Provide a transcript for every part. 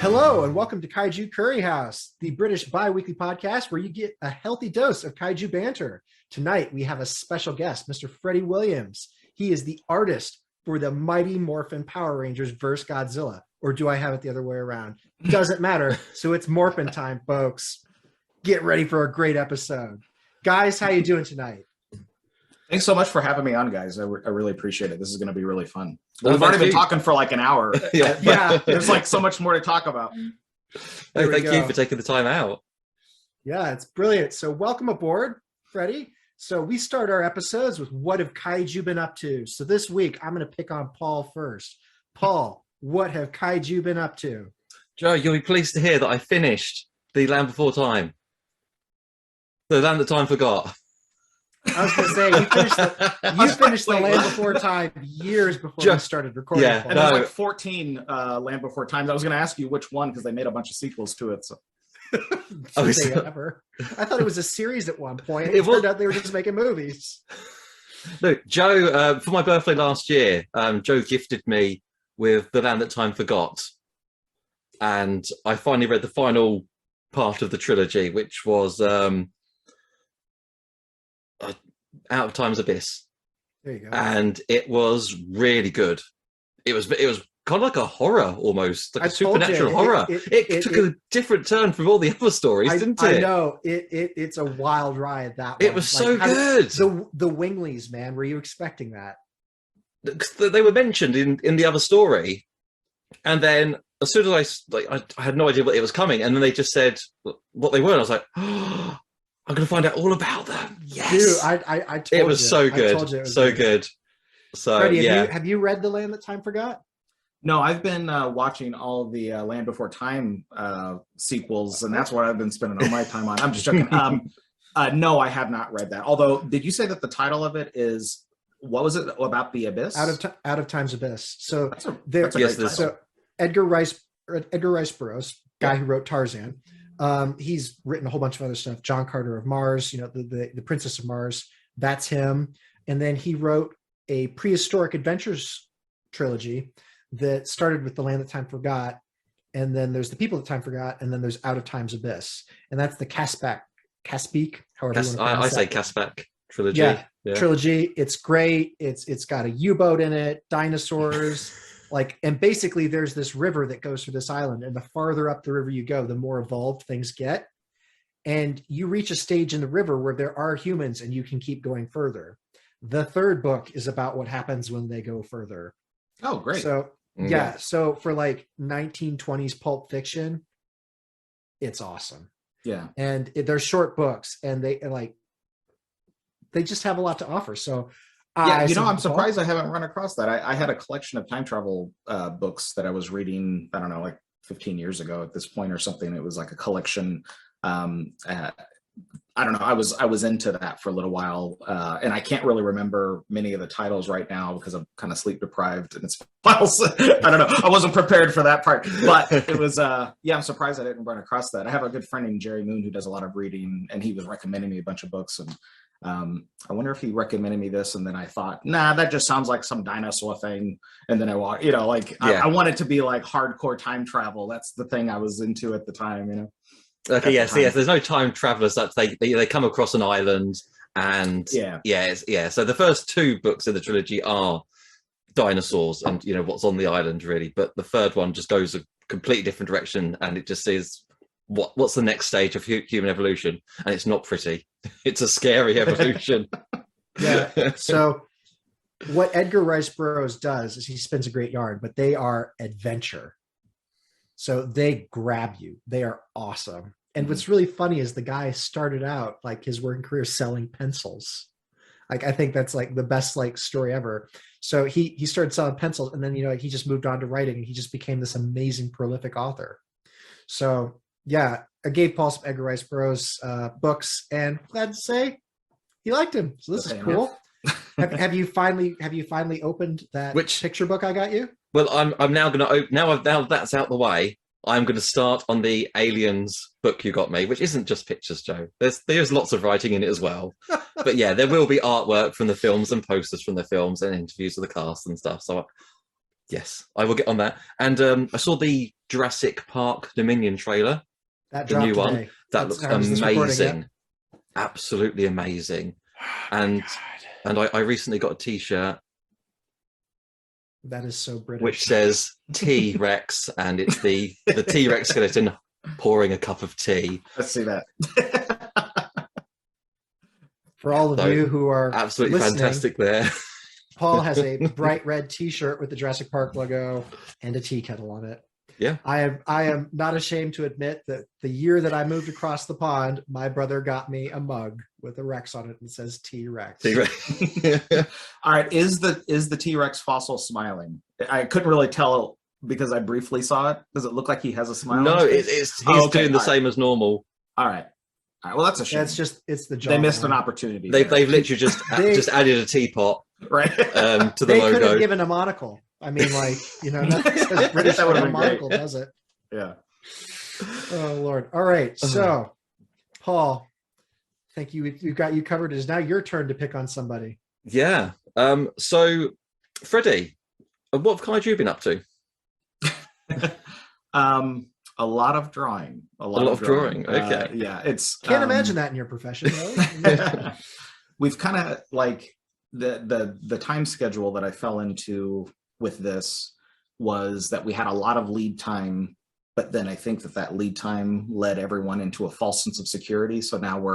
Hello and welcome to Kaiju Curry House, the British bi-weekly podcast where you get a healthy dose of kaiju banter. Tonight we have a special guest, Mr. Freddie Williams. He is the artist for the Mighty Morphin Power Rangers vs. Godzilla. Or do I have it the other way around? Doesn't matter. So it's Morphin time, folks. Get ready for a great episode. Guys, how you doing tonight? Thanks so much for having me on, guys. I really appreciate it. This is going to be really fun. We've already been talking for like an hour. Yeah. There's like so much more to talk about. Hey, thank you for taking the time out. Yeah, it's brilliant. So welcome aboard, Freddie. So we start our episodes with what have Kaiju been up to? So this week, I'm going to pick on Paul first. Paul, what have Kaiju been up to? Joe, you'll be pleased to hear that I finished The Land Before Time. The Land That Time Forgot. I was going to say, you finished the Land Before Time years before we started recording. Yeah, and there's like 14 Land Before Times. I was going to ask you which one because they made a bunch of sequels to it. So. I thought it was a series at one point. It turned out they were just making movies. Look, Joe, for my birthday last year, Joe gifted me with The Land That Time Forgot. And I finally read the final part of the trilogy, which was Out of Time's Abyss. There you go. And it was really good. It was kind of like a horror almost, like a supernatural horror. It took a different turn from all the other stories, didn't it? I know. It's a wild ride, that one. It was so good. The Winglies, man, were you expecting that? They were mentioned in the other story. And then as soon as I had no idea what it was coming, and then they just said what they were, and I was like, oh, I'm going to find out all about them. Yes. Dude, I told you. It was so good. I told you it was so good. So, Freddie, yeah. Have you read The Land That Time Forgot? No, I've been watching all the Land Before Time sequels, and that's what I've been spending all my time on. I'm just joking. No, I have not read that. Although, did you say that the title of it is, what was it about the abyss? Out of Time's Abyss. So that's a great title. So Edgar Rice Burroughs, guy who wrote Tarzan. He's written a whole bunch of other stuff. John Carter of Mars, the Princess of Mars, that's him. And then he wrote a prehistoric adventures trilogy that started with The Land That Time Forgot. And then there's The People That Time Forgot. And then there's Out of Time's Abyss. And that's the Caspic, however you want to pronounce I say that. Caspic trilogy. Yeah, trilogy. It's great. It's got a U-boat in it, dinosaurs. And basically there's this river that goes through this island, and the farther up the river you go, the more evolved things get. And you reach a stage in the river where there are humans and you can keep going further. The third book is about what happens when they go further. Oh, great. So yeah. So for 1920s pulp fiction, it's awesome. Yeah. And they're short books, and they just have a lot to offer. So yeah, I'm surprised I haven't run across that. I had a collection of time travel books that I was reading, I don't know, like 15 years ago at this point or something. It was like a collection. I don't know. I was into that for a little while, and I can't really remember many of the titles right now because I'm kind of sleep deprived and it's files. I don't know. I wasn't prepared for that part, but it was. I'm surprised I didn't run across that. I have a good friend named Jerry Moon who does a lot of reading, and he was recommending me a bunch of books. And I wonder if he recommended me this, and then I thought, nah, that just sounds like some dinosaur thing. And then I walked, I want it to be like hardcore time travel. That's the thing I was into at the time, Okay, yes. There's no time travelers that they come across an island, and So the first two books in the trilogy are dinosaurs and what's on the island really, but the third one just goes a completely different direction, and it just says what's the next stage of human evolution, and it's not pretty. It's a scary evolution. Yeah. So what Edgar Rice Burroughs does is he spins a great yarn, but they are adventure. So they grab you. They are awesome. And what's really funny is the guy started out his working career selling pencils. I think that's the best story ever. So he started selling pencils, and then he just moved on to writing, and he just became this amazing prolific author. So yeah, I gave Paul some Edgar Rice Burroughs books, and glad to say he liked him. So this is cool. Have you finally opened that picture book I got you? Well, I'm now going to now that's out the way. I'm going to start on the Aliens book you got me, which isn't just pictures, Joe. There's lots of writing in it as well. But yeah, there will be artwork from the films and posters from the films and interviews with the cast and stuff. So Yes, I will get on that. And I saw the Jurassic Park Dominion trailer, That the dropped new one. today. That looks amazing, absolutely amazing. And I recently got a T-shirt. That is so British. Which says T-Rex, and it's the T-Rex skeleton pouring a cup of tea. Let's see that. For all of you who are absolutely fantastic there. Paul has a bright red T-shirt with the Jurassic Park logo and a tea kettle on it. Yeah. I am not ashamed to admit that the year that I moved across the pond, my brother got me a mug with a Rex on it and says T-Rex. T-Rex. All right, is the T-Rex fossil smiling? I couldn't really tell because I briefly saw it. Does it look like he has a smile? No, he's doing the same as normal. All right. Well, that's a shame. It's the job. They missed an opportunity. They've literally just added a teapot, right, to the they logo. They could have given a monocle. I mean, like, you know, that British that would have monocle, great. Does it? Yeah. Oh Lord. All right. So, Paul, thank you. We've got you covered. It is now your turn to pick on somebody. Yeah. So, Freddie, what have Kaiju been up to? A lot of drawing. A lot of drawing. Okay. Yeah, it's can't imagine that in your profession, really. We've kind of like the time schedule that I fell into with this was that we had a lot of lead time, but then I think that lead time led everyone into a false sense of security. So now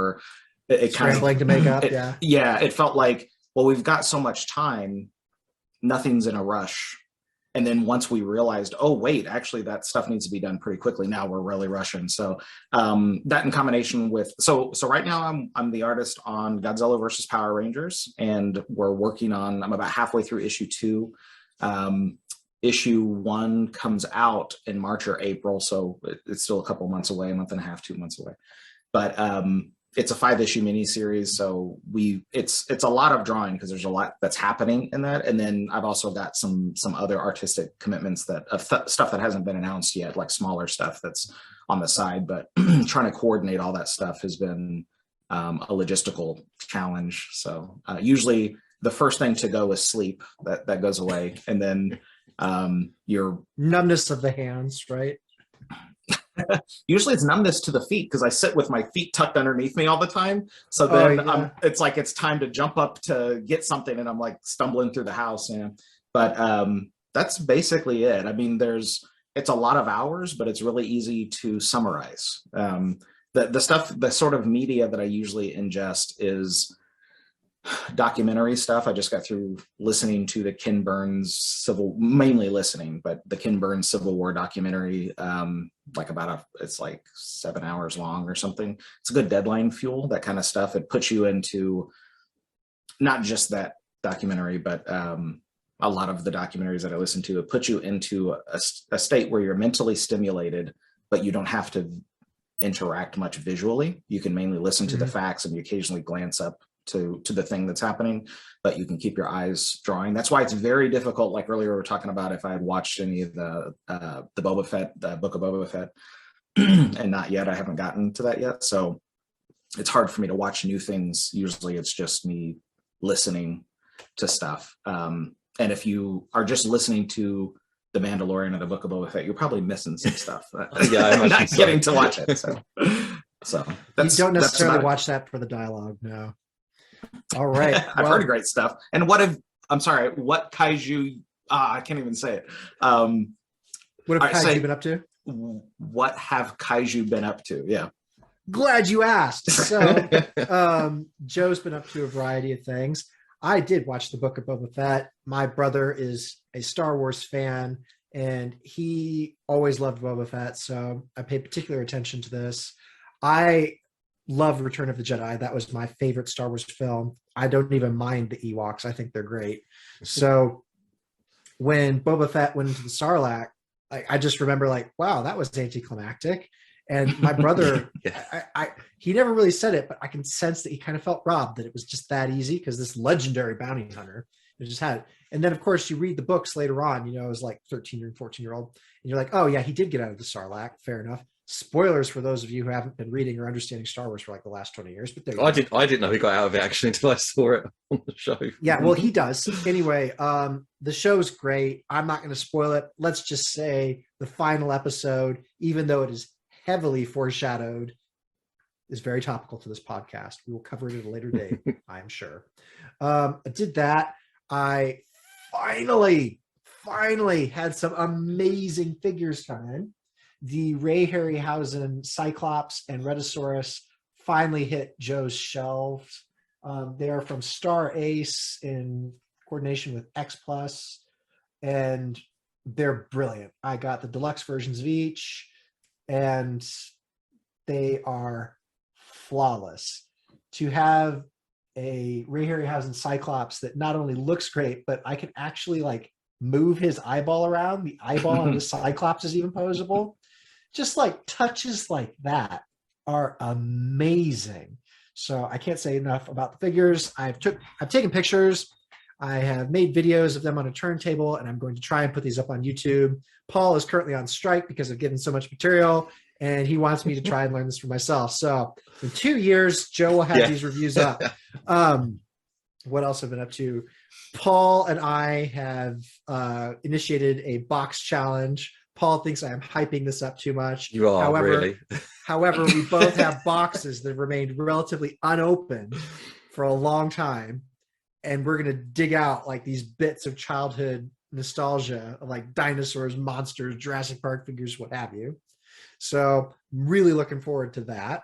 it kind of like to make up. It felt like, well, we've got so much time, nothing's in a rush. And then once we realized, oh, wait, actually that stuff needs to be done pretty quickly. Now we're really rushing. So that in combination with, so right now I'm the artist on Godzilla versus Power Rangers, and we're working on, I'm about halfway through issue 2. Issue 1 comes out in March or April. So it's still a couple months away, a month and a half, 2 months away. But it's a 5-issue miniseries, so it's a lot of drawing because there's a lot that's happening in that, and then I've also got some other artistic commitments that stuff that hasn't been announced yet, like smaller stuff that's on the side. But trying to coordinate all that stuff has been a logistical challenge. So usually the first thing to go is sleep. That goes away, and then your numbness of the hands, right? Usually it's numbness to the feet because I sit with my feet tucked underneath me all the time. So then it's like it's time to jump up to get something, and I'm like stumbling through the house. But that's basically it. I mean, it's a lot of hours, but it's really easy to summarize. The sort of media that I usually ingest is documentary stuff. I just got through listening to the Ken Burns mainly listening, but the Ken Burns Civil War documentary, it's like 7 hours long or something. It's a good deadline fuel, that kind of stuff. It puts you into not just that documentary, but a lot of the documentaries that I listen to, it puts you into a state where you're mentally stimulated, but you don't have to interact much visually. You can mainly listen to the facts, and you occasionally glance up to the thing that's happening, but you can keep your eyes drawing. That's why it's very difficult. Like earlier we were talking about if I had watched any of the Boba Fett, the Book of Boba Fett, and not yet. I haven't gotten to that yet. So it's hard for me to watch new things. Usually it's just me listening to stuff. And if you are just listening to The Mandalorian or the Book of Boba Fett, you're probably missing some stuff. I'm not getting to watch it. So you don't necessarily watch that for the dialogue, no. All right. I've heard great stuff. And what Kaiju, I can't even say it. What have Kaiju been up to? What have Kaiju been up to? Yeah. Glad you asked. So Joe's been up to a variety of things. I did watch the Book of Boba Fett. My brother is a Star Wars fan, and he always loved Boba Fett, so I paid particular attention to this. I love Return of the Jedi. That was my favorite Star Wars film. I don't even mind the Ewoks. I think they're great. So when Boba Fett went into the Sarlacc, I just remember like, wow, that was anticlimactic. And my brother, he never really said it, but I can sense that he kind of felt robbed that it was just that easy because this legendary bounty hunter just had it. And then, of course, you read the books later on, as like 13 or 14-year-old, and you're like, oh, yeah, he did get out of the Sarlacc. Fair enough. Spoilers for those of you who haven't been reading or understanding Star Wars for like the last 20 years. But I didn't know he got out of it actually until I saw it on the show. Yeah, well, he does. Anyway, the show's great. I'm not going to spoil it. Let's just say the final episode, even though it is heavily foreshadowed, is very topical to this podcast. We will cover it at a later date, I'm sure. I did that. I finally had some amazing figures come in. The Ray Harryhausen Cyclops and Rhedosaurus finally hit Joe's shelves. They are from Star Ace in coordination with X Plus, and they're brilliant. I got the deluxe versions of each, and they are flawless. To have a Ray Harryhausen Cyclops that not only looks great, but I can actually like move his eyeball around. The eyeball on the Cyclops is even posable. Just like touches like that are amazing. So I can't say enough about the figures. I've taken pictures. I have made videos of them on a turntable, and I'm going to try and put these up on YouTube. Paul is currently on strike because I've given so much material, and he wants me to try and learn this for myself. So in 2 years, Joe will have these reviews up. What else have I been up to? Paul and I have initiated a box challenge. Paul thinks I am hyping this up too much. You are, really. However, we both have boxes that remained relatively unopened for a long time. And we're going to dig out like these bits of childhood nostalgia of like dinosaurs, monsters, Jurassic Park figures, what have you. So really looking forward to that.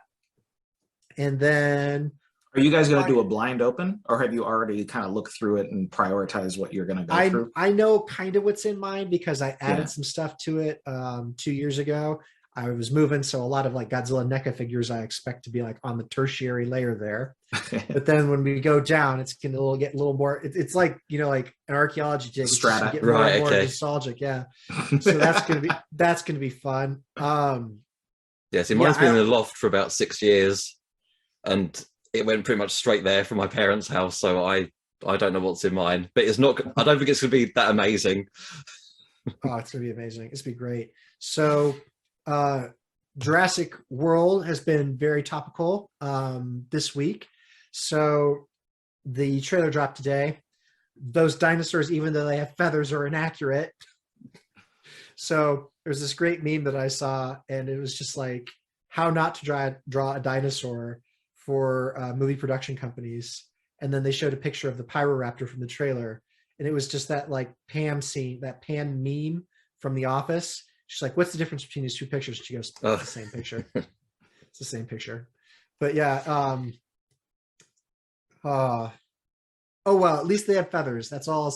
And then... Are you guys going to do a blind open, or have you already kind of looked through it and prioritized what you're going to go through? I know kind of what's in mine because I added some stuff to it 2 years ago. I was moving, so a lot of like Godzilla NECA figures I expect to be like on the tertiary layer there. But then when we go down, it's going to get a little more. It's like, you know, like an archaeology dig. Strata, get more and more nostalgic. Yeah, so that's going to be fun. Yes, mine's been in the loft for about 6 years, and it went pretty much straight there from my parents' house. So I don't know what's in mine, but it's not. I don't think it's going to be that amazing. Oh, it's going to be amazing. It's going to be great. So. Jurassic World has been very topical this week. So the trailer dropped today. Those dinosaurs, even though they have feathers, are inaccurate. So there's this great meme that I saw, and it was just like how not to draw a dinosaur for movie production companies. And then they showed a picture of the Pyroraptor from the trailer, and it was just that like Pam scene, that Pam meme from The Office. She's like, what's the difference between these two pictures? She goes, it's the same picture. It's the same picture. But yeah. Oh, well, at least they have feathers. That's all I'll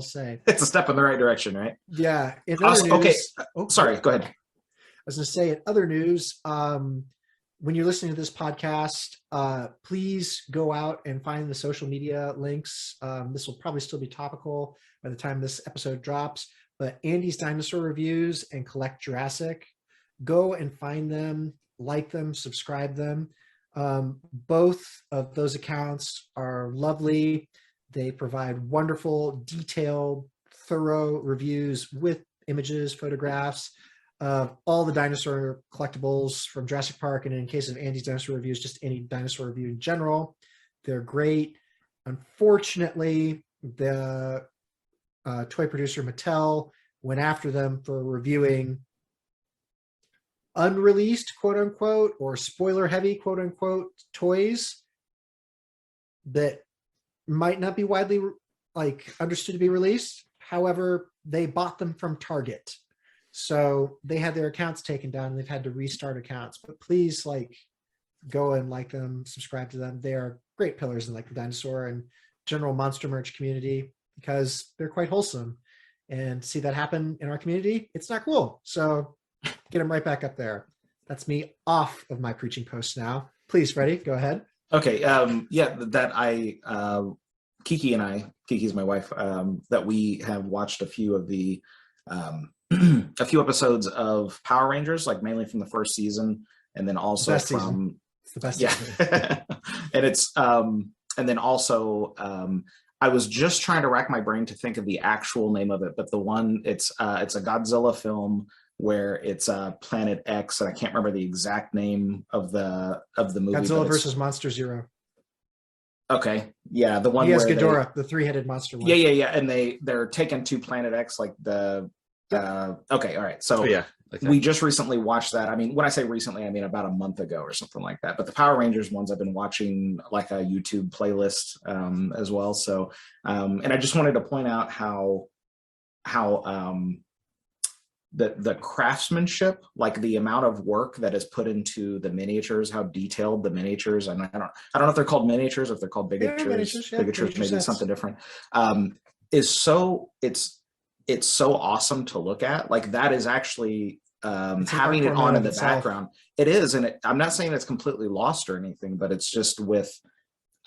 say. It's a step in the right direction, right? Yeah. Okay. Sorry, go ahead. I was going to say, in other news, when you're listening to this podcast, please go out and find the social media links. This will probably still be topical by the time this episode drops. But Andy's Dinosaur Reviews and Collect Jurassic, go and find them, like them, subscribe them. Both of those accounts are lovely. They provide wonderful, detailed, thorough reviews with images, photographs of all the dinosaur collectibles from Jurassic Park. And in case of Andy's Dinosaur Reviews, just any dinosaur review in general. They're great. Unfortunately, the toy producer Mattell went after them for reviewing unreleased, quote unquote, or spoiler heavy, quote unquote, toys that might not be widely like understood to be released. However, they bought them from Target, so they had their accounts taken down and they've had to restart accounts. But please, like, go and like them, subscribe to them. They are great pillars in like the dinosaur and general monster merch community, because they're quite wholesome, and to see that happen in our community, it's not cool. So get them right back up there. That's me off of my preaching post now. Please, Freddie, go ahead. Okay. Kiki and I, Kiki's my wife, that we have watched a few of the a few episodes of Power Rangers, like mainly from the first season, and then also it's the best season. And it's and then also I was just trying to rack my brain to think of the actual name of it, but the one it's a Godzilla film where it's Planet X, and I can't remember the exact name of the movie. Godzilla versus Monster Zero. Okay, yeah, the one he has where Ghidorah, the three-headed monster one. Yeah, and they're taken to Planet X, like the. Okay, all right. So yeah, okay. We just recently watched that. I mean, when I say recently, I mean about a month ago or something like that. But the Power Rangers ones, I've been watching like a YouTube playlist as well. So, and I just wanted to point out how the craftsmanship, like the amount of work that is put into the miniatures, how detailed the miniatures, and I don't know if they're called miniatures or if they're called bigatures. Bigatures, maybe something different. Is so it's so awesome to look at. Like that is actually having it on in the background. It is, and I'm not saying it's completely lost or anything, but it's just with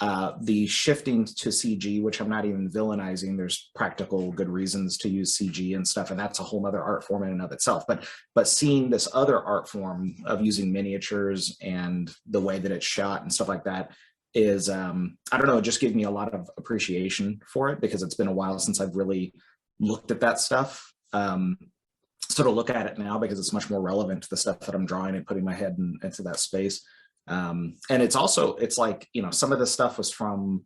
the shifting to CG, which I'm not even villainizing. There's practical good reasons to use CG and stuff, and that's a whole other art form in and of itself. But seeing this other art form of using miniatures and the way that it's shot and stuff like that is, I don't know, it just gave me a lot of appreciation for it, because it's been a while since I've really looked at that stuff. So to look at it now, because it's much more relevant to the stuff that I'm drawing and putting my head into that space. And it's like, you know, some of this stuff was from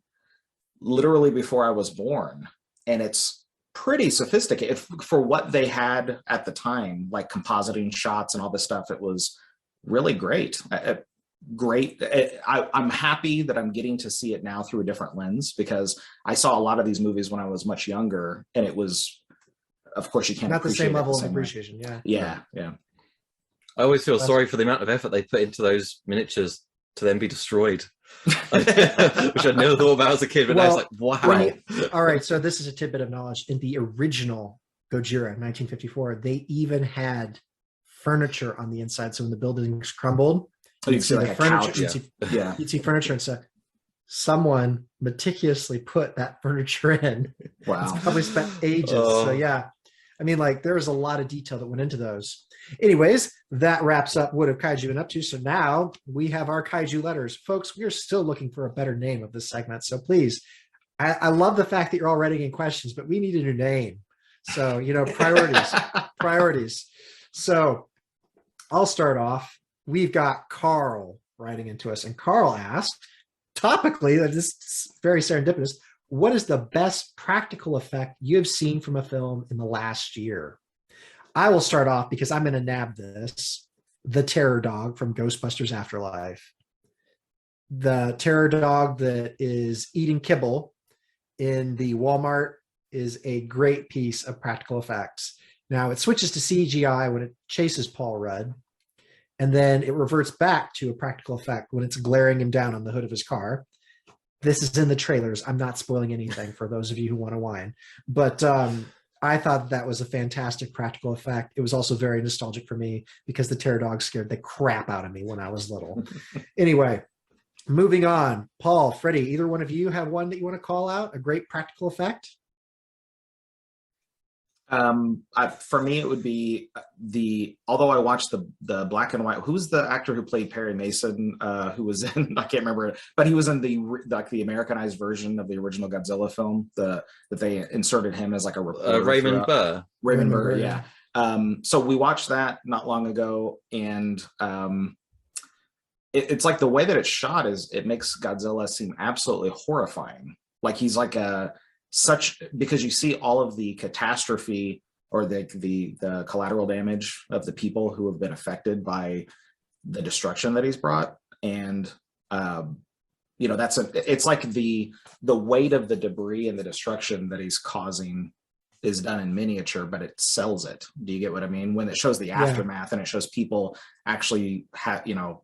literally before I was born, and it's pretty sophisticated for what they had at the time, like compositing shots and all this stuff. It was really great. I'm happy that I'm getting to see it now through a different lens, because I saw a lot of these movies when I was much younger, and it was, of course, you can't not the same level of way. appreciation. Yeah. I always feel sorry for the amount of effort they put into those miniatures to then be destroyed, which I never thought about as a kid, but now it's like, wow. All right, so this is a tidbit of knowledge. In the original Gojira, 1954, they even had furniture on the inside. So when the buildings crumbled, you'd see like a couch. You'd see furniture and stuff. Someone meticulously put that furniture in. Wow. It's probably spent ages. So yeah, I mean, like there was a lot of detail that went into those. Anyways, that wraps up what have Kaiju been up to. So now we have our Kaiju letters. Folks, we are still looking for a better name of this segment. So please, I love the fact that you're all writing in questions, but we need a new name. So, you know, priorities. So I'll start off. We've got Carl writing into us, and Carl asked, topically, that this is very serendipitous, what is the best practical effect you have seen from a film in the last year? I will start off because I'm going to nab this. The terror dog from Ghostbusters Afterlife. The terror dog that is eating kibble in the Walmart is a great piece of practical effects. Now it switches to CGI when it chases Paul Rudd, and then it reverts back to a practical effect when it's glaring him down on the hood of his car. This is in the trailers. I'm not spoiling anything for those of you who want to whine. But I thought that was a fantastic practical effect. It was also very nostalgic for me because the terror dog scared the crap out of me when I was little. Anyway, moving on. Paul, Freddie, either one of you have one that you want to call out? A great practical effect? For me, it would be although I watched the black and white, who's the actor who played Perry Mason, who was in, I can't remember, but he was in the Americanized version of the original Godzilla film, that they inserted him as like a reporter. Raymond Burr. Raymond Burr, yeah. So we watched that not long ago, and it's like the way that it's shot it makes Godzilla seem absolutely horrifying. Like he's like because you see all of the catastrophe or the collateral damage of the people who have been affected by the destruction that he's brought. And, you know, it's like the weight of the debris and the destruction that he's causing is done in miniature, but it sells it. Do you get what I mean? When it shows the aftermath and it shows people actually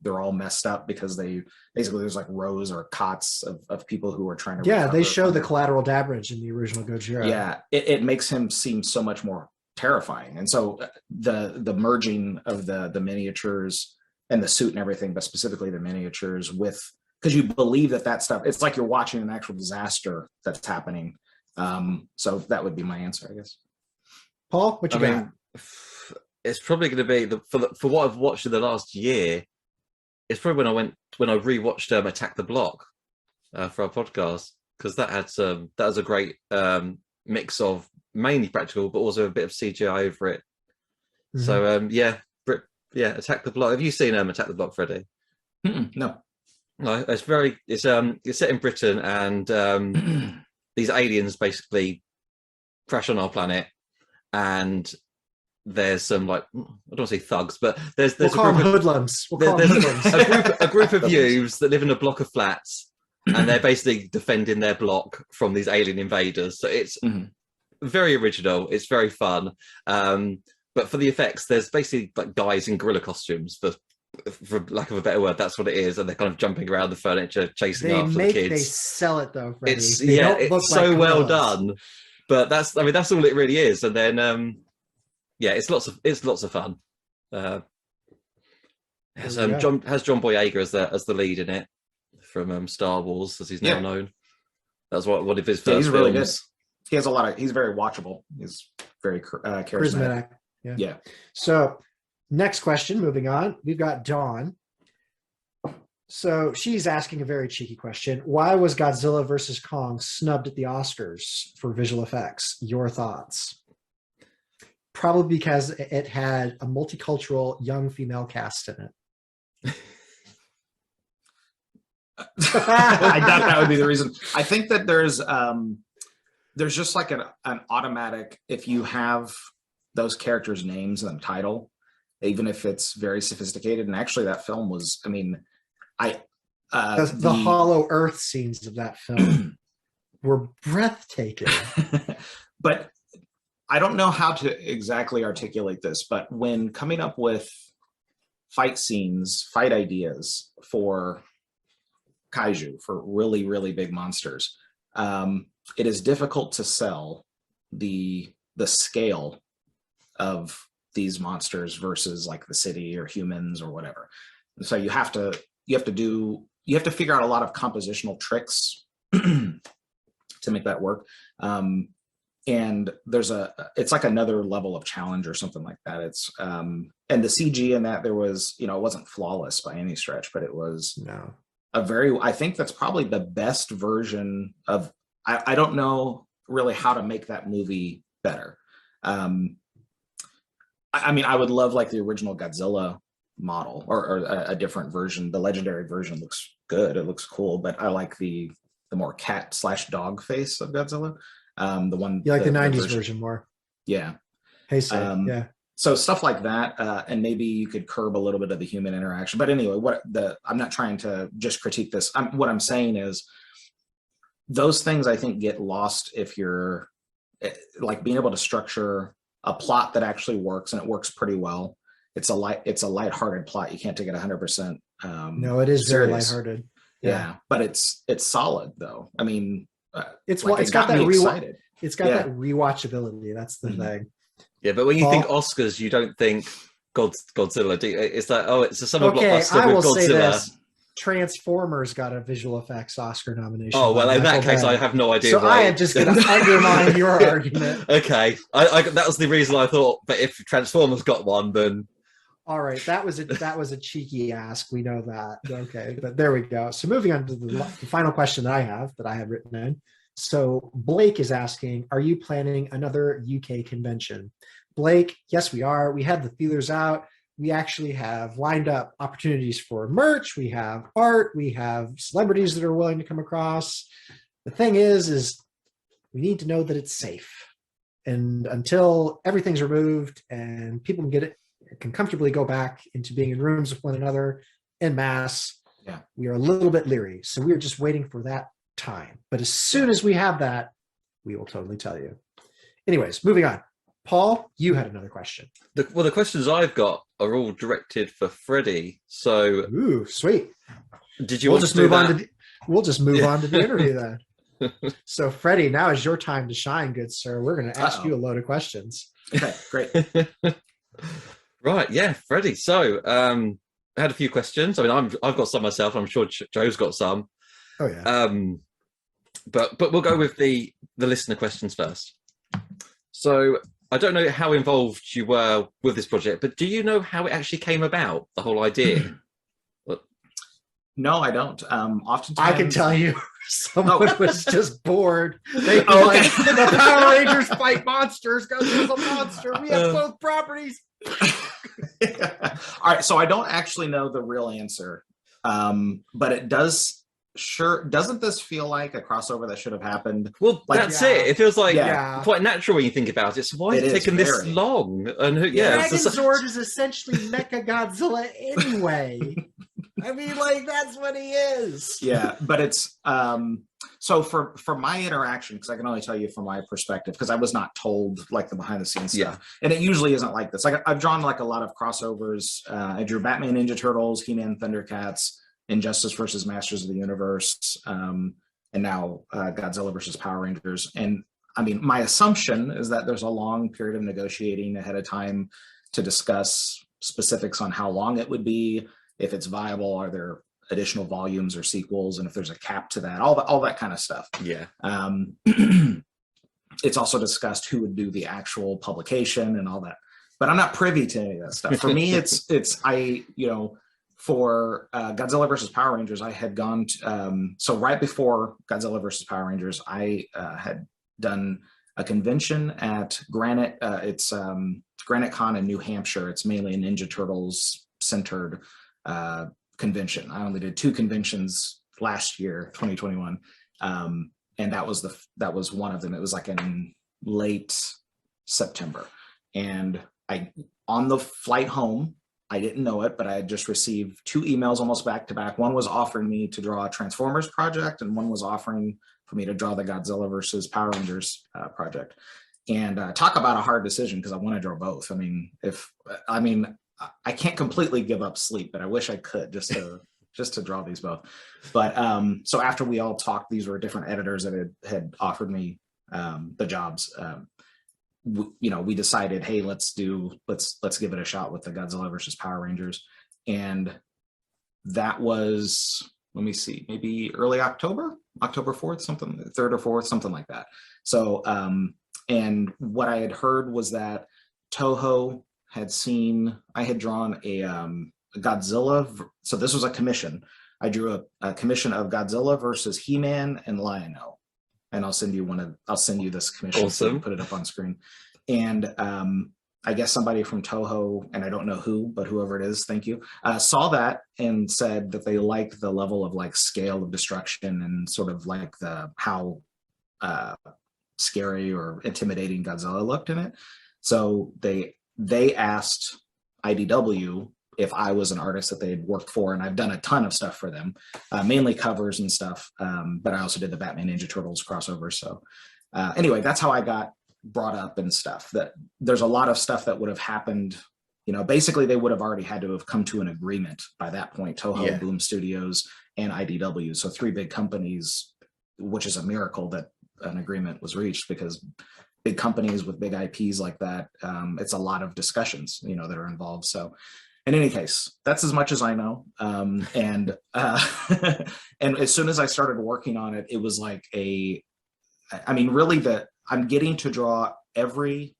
they're all messed up because there's like rows or cots of people who are trying to. Yeah, they show the collateral damage in the original Gojira. Yeah, it makes him seem so much more terrifying. And so the merging of the miniatures and the suit and everything, but specifically the miniatures because you believe that stuff, it's like you're watching an actual disaster that's happening. So that would be my answer, I guess. Paul, what you got? It's probably going to be for what I've watched in the last year. It's probably when I rewatched Attack the Block for our podcast, because that was a great mix of mainly practical, but also a bit of CGI over it. Mm-hmm. So Attack the Block. Have you seen Attack the Block, Freddie? No. No, it's set in Britain, and these aliens basically crash on our planet, and there's some, like, I don't want to say thugs, but there's We'll call them hoodlums. A group of youths that live in a block of flats, and they're basically defending their block from these alien invaders. So it's very original. It's very fun. But for the effects, there's basically like guys in gorilla costumes, for lack of a better word, that's what it is, and they're kind of jumping around the furniture, chasing after the kids. They sell it though, Freddie. It's so well done. But that's all it really is. And then it's lots of fun. Has John Boyega as the lead in it from Star Wars, as he's now known. That's one of his first he's really films. Good. He has he's very watchable. He's very charismatic. Yeah. So next question, moving on, we've got Dawn. So she's asking a very cheeky question. Why was Godzilla versus Kong snubbed at the Oscars for visual effects? Your thoughts? Probably because it had a multicultural young female cast in it. I doubt that would be the reason. I think that there's just like an automatic, if you have those characters' names in the title, even if it's very sophisticated. And actually that film was, I mean, the Hollow Earth scenes of that film were breathtaking. But I don't know how to exactly articulate this, but when coming up with fight scenes, fight ideas for kaiju, for really, really big monsters, it is difficult to sell the scale of these monsters versus like the city or humans or whatever. And so you have to figure out a lot of compositional tricks to make that work. And it's like another level of challenge or something like that. It's and the CG in that, there was, it wasn't flawless by any stretch, but it was I think that's probably the best version of, I don't know really how to make that movie better. I mean, I would love like the original Godzilla model or a different version. The legendary version looks good. It looks cool, but I like the more cat/dog face of Godzilla. The one you like the 90s version more. Yeah. Hey, yeah. So stuff like that, and maybe you could curb a little bit of the human interaction. But anyway, I'm not trying to just critique this. What I'm saying is those things I think get lost if you're like being able to structure a plot that actually works, and it works pretty well. It's a lighthearted plot. You can't take it 100%. No, it is very lighthearted. Yeah, but it's solid though. I mean, it's got that rewatchability. That's the thing. Yeah, but when you think Oscars, you don't think Godzilla. It's like, it's a summer blockbuster I will with Godzilla. Say this. Transformers got a visual effects Oscar nomination. Oh, well, in that case, I have no idea. So I am just going to undermine your argument. Okay. That was the reason I thought, but if Transformers got one, then... All right, that was a cheeky ask. We know that. Okay, but there we go. So moving on to the final question that I have written in. So Blake is asking, are you planning another UK convention? Blake, yes, we are. We have the feelers out. We actually have lined up opportunities for merch. We have art. We have celebrities that are willing to come across. The thing is we need to know that it's safe. And until everything's removed and people can comfortably go back into being in rooms with one another en masse, we are a little bit leery. So we're just waiting for that time. But as soon as we have that, we will totally tell you. Anyways, moving on. Paul, you had another question. The questions I've got are all directed for Freddie. So, ooh, sweet. Did you? We'll just move on to the interview then. So, Freddie, now is your time to shine, good sir. We're going to ask you a load of questions. Okay, great. Right, yeah, Freddie. So, I had a few questions. I mean, I've got some myself. I'm sure Joe's got some. Oh yeah. But we'll go with the listener questions first. So, I don't know how involved you were with this project, but do you know how it actually came about, the whole idea? No, I don't. Oftentimes, I can tell you, someone was just bored. They like, the Power Rangers fight monsters. Godzilla's a monster. We have both properties. All right, so I don't actually know the real answer. But it doesn't this feel like a crossover that should have happened? Well, like, that's it. It feels like Yeah. quite natural when you think about it. So why is it taking this long? And Megazord is essentially Mecha Godzilla anyway. I mean, like, that's what he is. Yeah, but it's so for my interaction, because I can only tell you from my perspective, because I was not told like the behind the scenes stuff, and it usually isn't like this. Like I've drawn like a lot of crossovers. I drew Batman, Ninja Turtles, He-Man, ThunderCats, Injustice versus Masters of the Universe, and now Godzilla versus Power Rangers. And I mean, my assumption is that there's a long period of negotiating ahead of time to discuss specifics on how long it would be, if it's viable, are there additional volumes or sequels, and if there's a cap to that, all that kind of stuff. Yeah. It's also discussed who would do the actual publication and all that, but I'm not privy to any of that stuff. For me, for Godzilla versus Power Rangers, I had gone to, so right before Godzilla versus Power Rangers, I had done a convention at Granite. It's Granite Con in New Hampshire. It's mainly a Ninja Turtles centered convention. I only did 2 conventions last year, 2021, and that was one of them. It was like in late September, and on the flight home, I didn't know it, but I had just received 2 emails almost back to back. One was offering me to draw a Transformers project, and one was offering for me to draw the Godzilla versus Power Rangers project. And talk about a hard decision, because I want to draw both. I can't completely give up sleep, but I wish I could just to draw these both. But so after we all talked, these were different editors that had offered me the jobs. We decided, hey, let's give it a shot with the Godzilla versus Power Rangers. And that was, let me see, maybe early October 4th, something, 3rd or 4th, something like that. So, and what I had heard was that Toho had seen, I had drawn a Godzilla. So this was a commission. I drew a commission of Godzilla versus He-Man and Lion-O. And I'll send you this commission. Awesome. So you can put it up on screen. And I guess somebody from Toho, and I don't know who, but whoever it is, thank you, saw that and said that they liked the level of like scale of destruction and sort of like how scary or intimidating Godzilla looked in it. So they asked IDW if I was an artist that they had worked for, and I've done a ton of stuff for them, mainly covers and stuff, but I also did the Batman Ninja Turtles crossover. So anyway, that's how I got brought up and stuff. That there's a lot of stuff that would have happened, basically they would have already had to have come to an agreement by that point, Toho, Boom Studios, and IDW. So 3 big companies, which is a miracle that an agreement was reached, because big companies with big IPs like that, it's a lot of discussions, that are involved. So in any case, that's as much as I know. And as soon as I started working on it, it was like I'm getting to draw every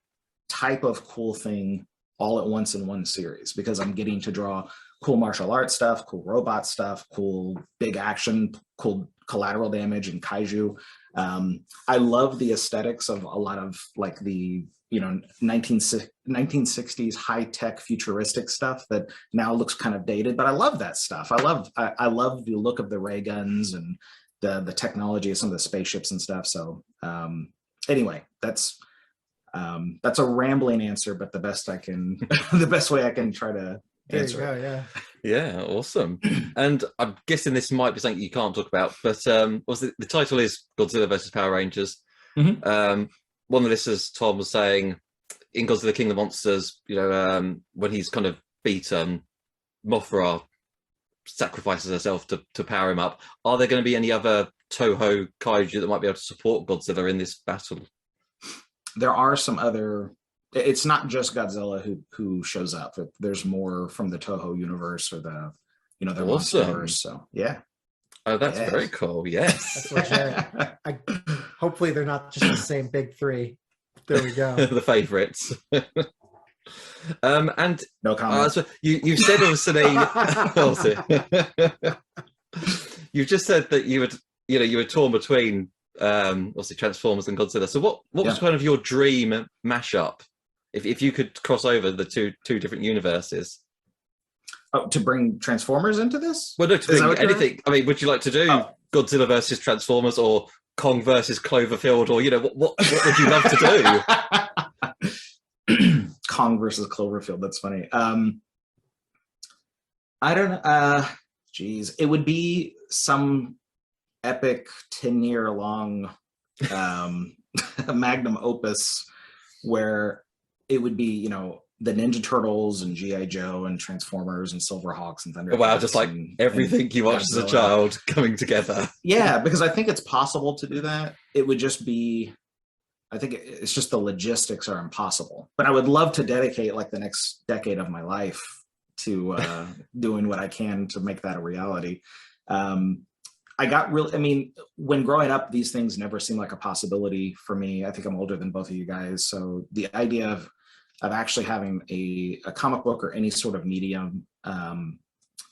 type of cool thing all at once in one series, because I'm getting to draw cool martial arts stuff, cool robot stuff, cool big action, cool collateral damage and kaiju. I love the aesthetics of a lot of like the 1960s high-tech futuristic stuff that now looks kind of dated, but I love that stuff. I love the look of the ray guns and the technology of some of the spaceships and stuff. So anyway, that's a rambling answer, but the best way I can try to answer. There you go, yeah, awesome. And I'm guessing this might be something you can't talk about, but the title is Godzilla versus Power Rangers. Mm-hmm. One of the listeners, Tom, was saying in Godzilla King of the Monsters, when he's kind of beaten, Mothra sacrifices herself to power him up. Are there going to be any other Toho kaiju that might be able to support Godzilla in this battle? There are some other. It's not just Godzilla who shows up. There's more from the Toho universe or the their Monsterverse. So yeah. Oh, that's very cool. Yes. That's legit. Hopefully they're not just the same big 3. There we go. The favorites. And no comment. So you said obviously you just said that you were torn between obviously Transformers and Godzilla. So what was kind of your dream mashup if you could cross over the two different universes? Oh, to bring Transformers into this? Well, no, to bring anything. I mean, would you like to do Godzilla versus Transformers or Kong versus Cloverfield, or what would you love to do? Kong versus Cloverfield. That's funny. I don't know. Geez, it would be some epic 10-year long magnum opus where it would be, the Ninja Turtles and G.I. Joe and Transformers and Silverhawks and ThunderCats. Wow, just like everything you watched as a child coming together. Yeah, because I think it's possible to do that. It would just be, I think it's just the logistics are impossible. But I would love to dedicate like the next decade of my life to doing what I can to make that a reality. When growing up, these things never seemed like a possibility for me. I think I'm older than both of you guys. So the idea of actually having a comic book or any sort of medium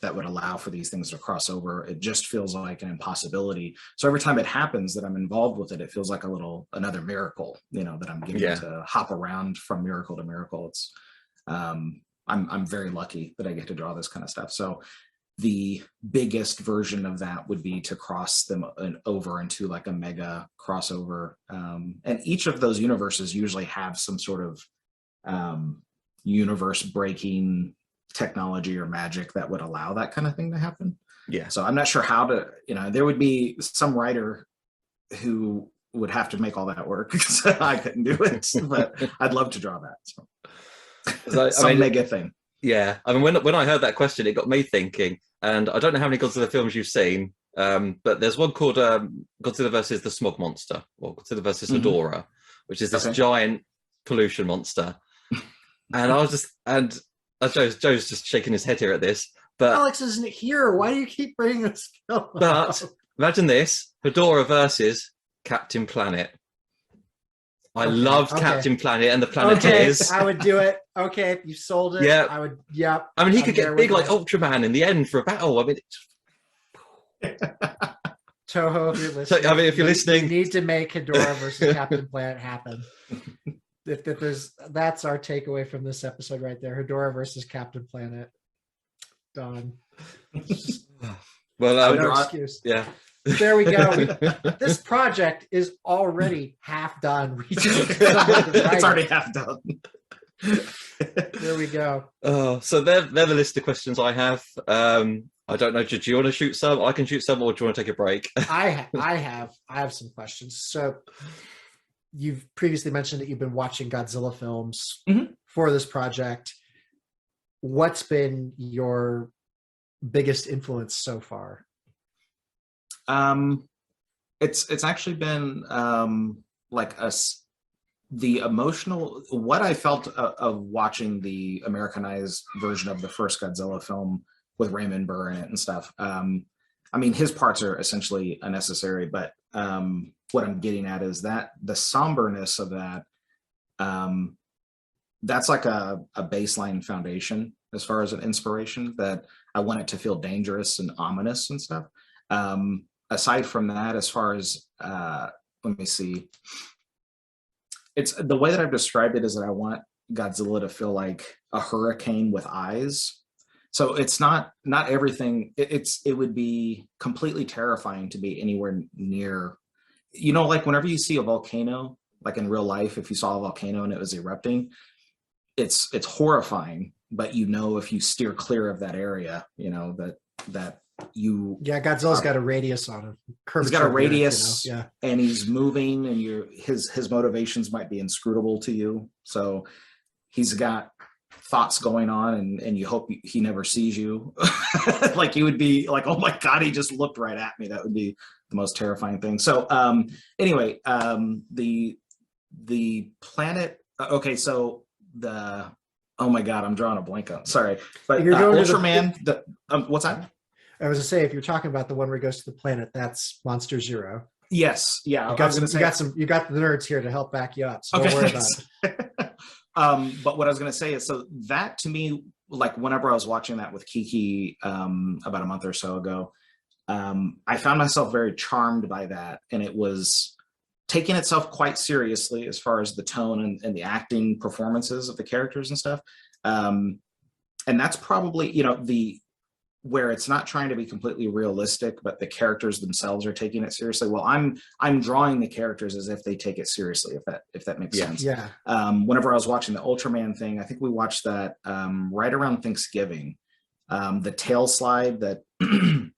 that would allow for these things to cross over, it just feels like an impossibility. So every time it happens that I'm involved with it, it feels like another miracle, that I'm getting to hop around from miracle to miracle. It's I'm very lucky that I get to draw this kind of stuff. So the biggest version of that would be to cross them over into like a mega crossover. And each of those universes usually have some sort of universe breaking technology or magic that would allow that kind of thing to happen. Yeah. So I'm not sure how to, there would be some writer who would have to make all that work because I couldn't do it, but I'd love to draw that. So some mega thing. Yeah. I mean, when I heard that question, it got me thinking, and I don't know how many Godzilla films you've seen, but there's one called Godzilla versus the Smog Monster, or Godzilla versus Hedorah, which is this giant pollution monster. And I was just, Joe's just shaking his head here at this, but Alex isn't here. Why do you keep bringing this film up? But imagine this: Hedorah versus Captain Planet. I loved Captain Planet and the Planeteers. I would do it. Okay, you sold it. Yeah, I would. Yeah. I mean, he could get big like Ultraman in the end for a battle. I mean, Toho, if you're listening, so, I mean, if you're listening, you need to make Hedorah versus Captain Planet happen. If that's our takeaway from this episode right there. Hedorah versus Captain Planet. Done. Well, no excuse. Yeah. There we go. This project is already half done. It's already half done. There we go. So they're the list of questions I have. I don't know. Do you want to shoot some? I can shoot some, or do you want to take a break? I have some questions. So you've previously mentioned that you've been watching Godzilla films for this project. What's been your biggest influence so far? It's actually been the emotional, what I felt of watching the Americanized version of the first Godzilla film with Raymond Burr in it and stuff. I mean, his parts are essentially unnecessary, but what I'm getting at is that the somberness of that, that's like a baseline foundation as far as an inspiration, that I want it to feel dangerous and ominous and stuff. Aside from that, as far as, let me see, it's the way that I've described it is that I want Godzilla to feel like a hurricane with eyes. So it's not everything. It would be completely terrifying to be anywhere near, like whenever you see a volcano, like in real life, if you saw a volcano and it was erupting, it's horrifying. But if you steer clear of that area, that you. Yeah, Godzilla's got a radius on him. He's got a radius, and he's moving, and his motivations might be inscrutable to you. So he's got thoughts going on, and you hope he never sees you. Like you would be like, oh my God, he just looked right at me. That would be the most terrifying thing. So anyway, the planet. Okay, so oh my God, I'm drawing a blank on. Sorry, but Ultraman. What's that? I was to say, if you're talking about the one where he goes to the planet, that's Monster Zero. Yes, yeah. You got the nerds here to help back you up. So don't worry about it. But what I was going to say is, so that to me, like whenever I was watching that with Kiki about a month or so ago, I found myself very charmed by that, and it was taking itself quite seriously as far as the tone and the acting performances of the characters and stuff. and that's probably, you know, where it's not trying to be completely realistic, but the characters themselves are taking it seriously. Well, I'm drawing the characters as if they take it seriously, if that makes sense. Yeah. Whenever I was watching the Ultraman thing, I think we watched that right around Thanksgiving. The tail slide that the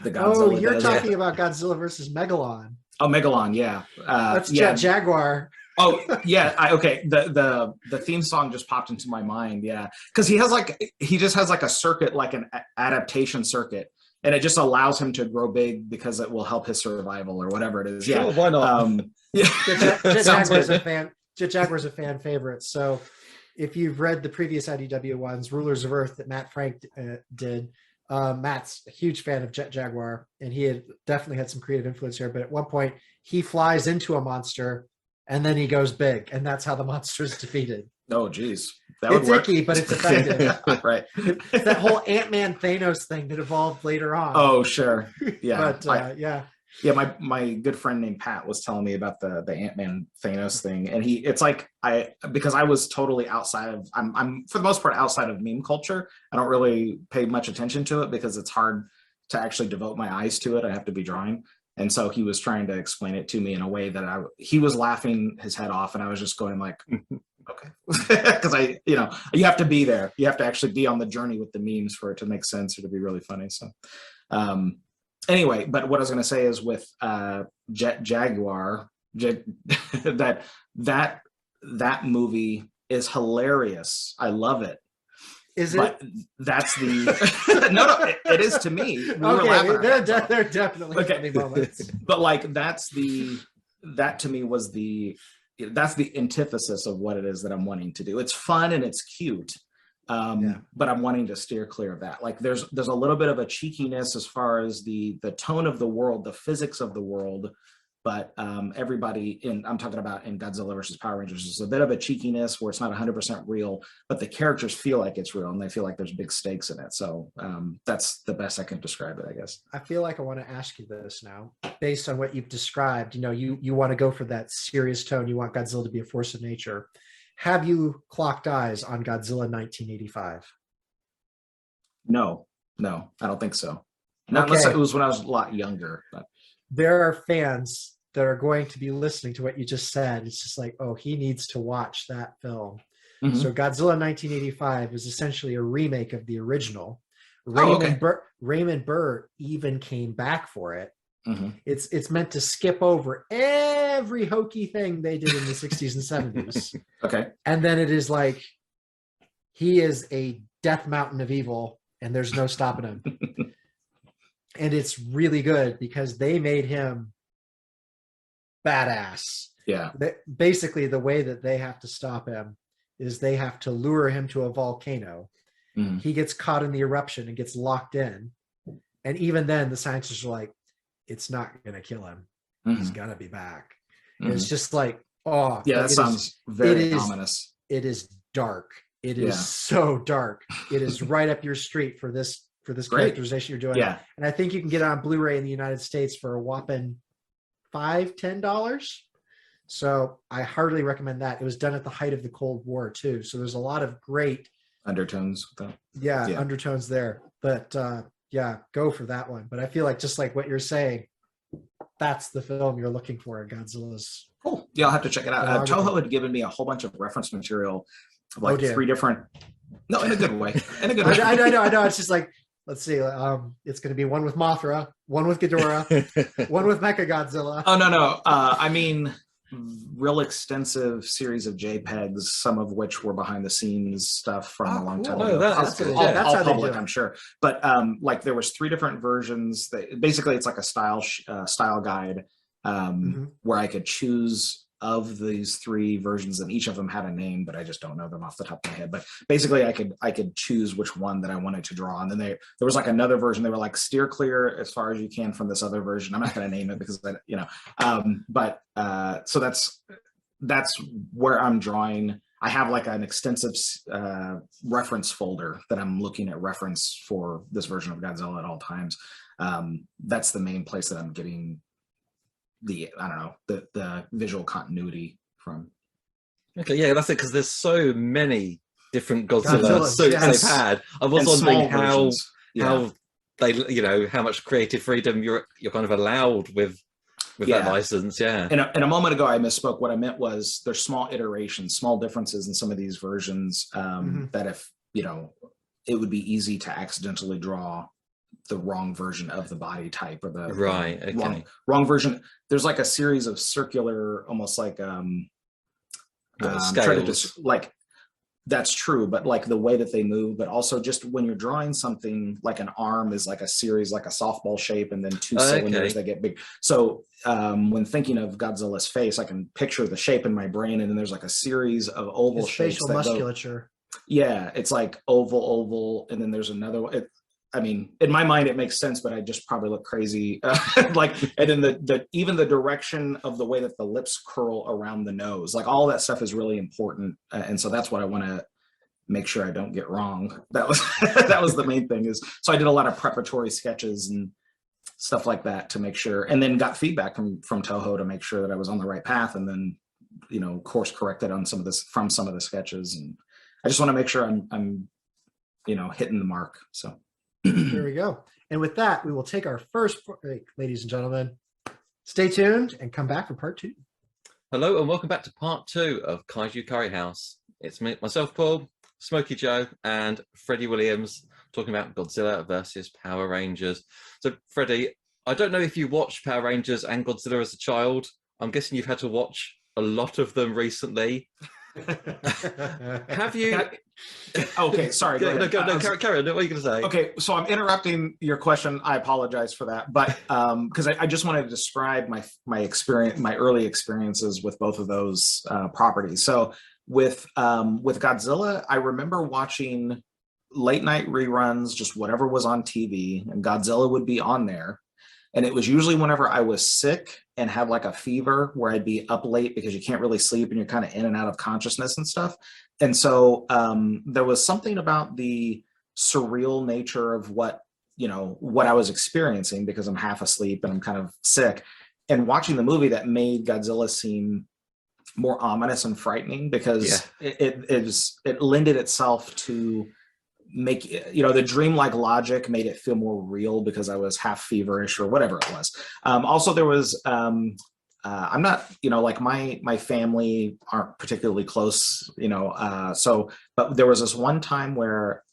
Godzilla you're does. talking about Godzilla versus Megalon. Oh, Megalon, yeah. That's Jaguar. Oh yeah, okay. The theme song just popped into my mind. Yeah, because he just has like a circuit, like an adaptation circuit, and it just allows him to grow big because it will help his survival or whatever it is. Yeah, sure, why not? Yeah, Jet Jaguar's a fan favorite. So if you've read the previous IDW ones, Rulers of Earth that Matt Frank did, Matt's a huge fan of Jet Jaguar, and he had definitely had some creative influence here. But at one point, he flies into a monster. And then he goes big, and that's how the monster is defeated. Oh, geez. It's icky, but it's effective. Right. It's that whole Ant-Man Thanos thing that evolved later on. Oh, sure. Yeah. But yeah. Yeah, my good friend named Pat was telling me about the Ant-Man Thanos thing, and it's like because I was totally outside of I'm for the most part outside of meme culture. I don't really pay much attention to it because it's hard to actually devote my eyes to it. I have to be drawing. And so he was trying to explain it to me in a way that he was laughing his head off, and I was just going like, okay, because you have to be there. You have to actually be on the journey with the memes for it to make sense or to be really funny. So anyway, but what I was going to say is with Jet Jaguar, that movie is hilarious. I love it. Is but it? That's the no, it is to me. They're definitely funny moments. But like that to me was that's the antithesis of what it is that I'm wanting to do. It's fun and it's cute, but I'm wanting to steer clear of that. Like there's a little bit of a cheekiness as far as the tone of the world, the physics of the world. But everybody I'm talking about in Godzilla versus Power Rangers, there's a bit of a cheekiness where it's not 100% real, but the characters feel like it's real and they feel like there's big stakes in it. So that's the best I can describe it, I guess. I feel like I want to ask you this now, based on what you've described. You want to go for that serious tone. You want Godzilla to be a force of nature. Have you clocked eyes on Godzilla 1985? No, I don't think so. Not unless it was when I was a lot younger. But there are fans that are going to be listening to what you just said. It's just like, oh, he needs to watch that film. Mm-hmm. So Godzilla 1985 is essentially a remake of the original. Raymond Burr even came back for it. Mm-hmm. It's meant to skip over every hokey thing they did in the 60s and 70s. Okay. And then it is like, he is a death mountain of evil and there's no stopping him. And it's really good because they made him badass. Yeah. Basically, the way that they have to stop him is they have to lure him to a volcano. Mm-hmm. He gets caught in the eruption and gets locked in. And even then, the scientists are like, it's not going to kill him. Mm-hmm. He's going to be back. Mm-hmm. It's just like, oh. Yeah, that sounds very ominous. It is dark. It is so dark. It is right up your street for this characterization you're doing. Yeah. And I think you can get it on Blu-ray in the United States for a whopping $10. So I heartily recommend that. It was done at the height of the Cold War too. So there's a lot of great undertones. Undertones there. But go for that one. But I feel like just like what you're saying, that's the film you're looking for in Godzilla's. Cool. Yeah, I'll have to check it out. Toho had given me a whole bunch of reference material of like 3 different. No, in a good way. In a good way. I know. It's just like, let's see. It's going to be one with Mothra, one with Ghidorah, one with Mechagodzilla. Oh no. I mean, real extensive series of JPEGs, some of which were behind the scenes stuff from a long time ago. That's all public, I'm sure. But like there was 3 different versions. Basically, it's like a style guide where I could choose of these 3 versions, and each of them had a name, but I just don't know them off the top of my head. But basically I could choose which one that I wanted to draw. And then there was like another version. They were like, steer clear as far as you can from this other version. I'm not going to name it because so that's where I'm drawing. I have like an extensive reference folder that I'm looking at reference for this version of Godzilla at all times. That's the main place that I'm getting the visual continuity from. Okay, yeah, that's it, because there's so many different Godzilla suits they've had. I was wondering how they, you know, how much creative freedom you're kind of allowed with that license. Yeah. And a moment ago I misspoke. What I meant was there's small iterations, small differences in some of these versions that if, you know, it would be easy to accidentally draw the wrong version of the body type or the wrong version. There's like a series of circular, almost like scales. Like that's true, but like the way that they move, but also just when you're drawing something like an arm is like a series, like a softball shape, and then two cylinders that get big. So when thinking of Godzilla's face, I can picture the shape in my brain, and then there's like a series of oval shapes. Facial musculature. Yeah, it's like oval, and then there's another one. I mean, in my mind, it makes sense, but I just probably look crazy. Like, and then even the direction of the way that the lips curl around the nose, like all that stuff is really important. And so that's what I want to make sure I don't get wrong. That was that was the main thing. So I did a lot of preparatory sketches and stuff like that to make sure, and then got feedback from Toho to make sure that I was on the right path, and then, you know, course corrected on some of this from some of the sketches. And I just want to make sure I'm you know, hitting the mark. So. There we go. And with that, we will take our first break, ladies and gentlemen. Stay tuned and come back for part 2. Hello and welcome back to part 2 of Kaiju Curry House. It's me, myself, Paul, Smokey Joe, and Freddie Williams talking about Godzilla versus Power Rangers. So, Freddie, I don't know if you watched Power Rangers and Godzilla as a child. I'm guessing you've had to watch a lot of them recently. Have you? Okay, sorry. Carry on. What are you going to say? Okay, so I'm interrupting your question. I apologize for that, but because I just wanted to describe my experience, my early experiences with both of those properties. So with Godzilla, I remember watching late night reruns, just whatever was on TV, and Godzilla would be on there. And it was usually whenever I was sick and had like a fever where I'd be up late because you can't really sleep and you're kind of in and out of consciousness and stuff. And so there was something about the surreal nature of what I was experiencing because I'm half asleep and I'm kind of sick, and watching the movie that made Godzilla seem more ominous and frightening because it lended itself to make, you know, the dreamlike logic made it feel more real because I was half feverish or whatever it was. Also, there was I'm not, you know, like my family aren't particularly close, you know, but there was this one time where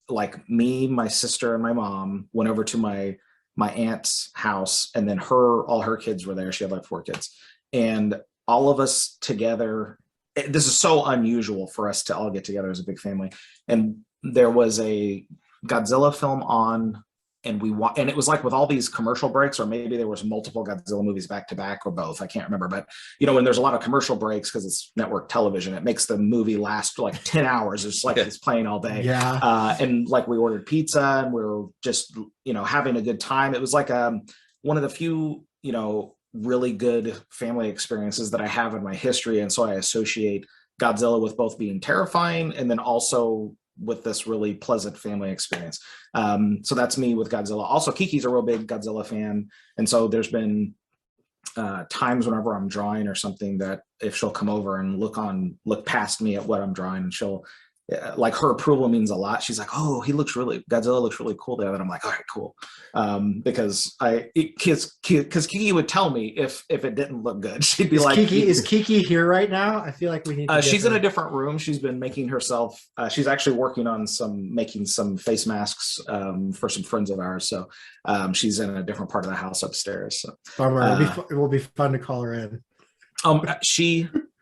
like me, my sister, and my mom went over to my aunt's house, and then all her kids were there. She had like 4 kids, and all of us together. This is so unusual for us to all get together as a big family, and there was a Godzilla film on, and and it was like with all these commercial breaks, or maybe there was multiple Godzilla movies back to back, or both. I can't remember, but you know, when there's a lot of commercial breaks because it's network television, it makes the movie last like 10 hours. It's like it's playing all day. Yeah. And like we ordered pizza and we were just, you know, having a good time. It was like one of the few, you know, really good family experiences that I have in my history, and so I associate Godzilla with both being terrifying and then also with this really pleasant family experience. So that's me with Godzilla. Also, Kiki's a real big Godzilla fan, and so there's been times whenever I'm drawing or something that if she'll come over and look past me at what I'm drawing, and she'll like, her approval means a lot. She's like, oh, Godzilla looks really cool there. And I'm like, all right, cool. Because Kiki would tell me if it didn't look good. She'd be like, is Kiki here right now? I feel like we need to she's in a different room. She's been making herself, she's actually working on making some face masks for some friends of ours. So she's in a different part of the house upstairs. So it will be fun to call her in.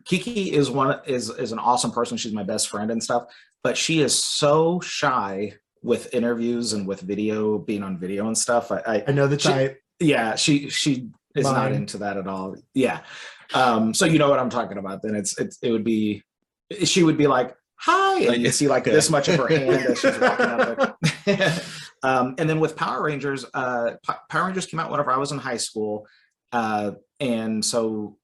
Kiki is an awesome person. She's my best friend and stuff, but she is so shy with interviews and with being on video and stuff. I know the type. Yeah, she is not into that at all. Yeah. So you know what I'm talking about. Then she would be like, hi, and you see like this much of her hand as she's walking out there. And then with Power Rangers, Power Rangers came out whenever I was in high school, and so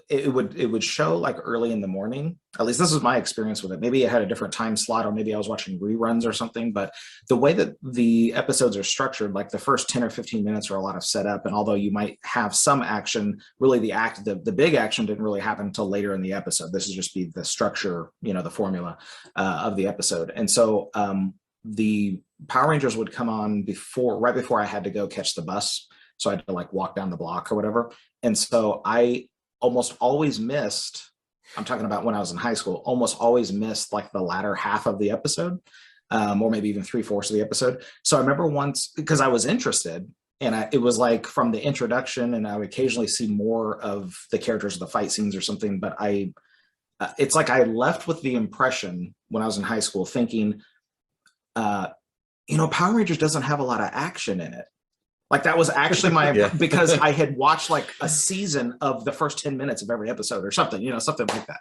it would show like early in the morning. At least this was my experience with it. Maybe it had a different time slot, or maybe I was watching reruns or something. But the way that the episodes are structured, like the first 10 or 15 minutes are a lot of setup. And although you might have some action, really the big action didn't really happen until later in the episode. This is just be the structure, the formula of the episode. And so the Power Rangers would come on right before I had to go catch the bus. So I had to like walk down the block or whatever. And so I almost always missed, I'm talking about when I was in high school, almost always missed like the latter half of the episode, or maybe even 3/4 of the episode. So I remember once, because I was interested, and it was like from the introduction, and I would occasionally see more of the characters of the fight scenes or something, but it's like I left with the impression when I was in high school thinking, Power Rangers doesn't have a lot of action in it. Like that was actually because I had watched like a season of the first 10 minutes of every episode or something, something like that.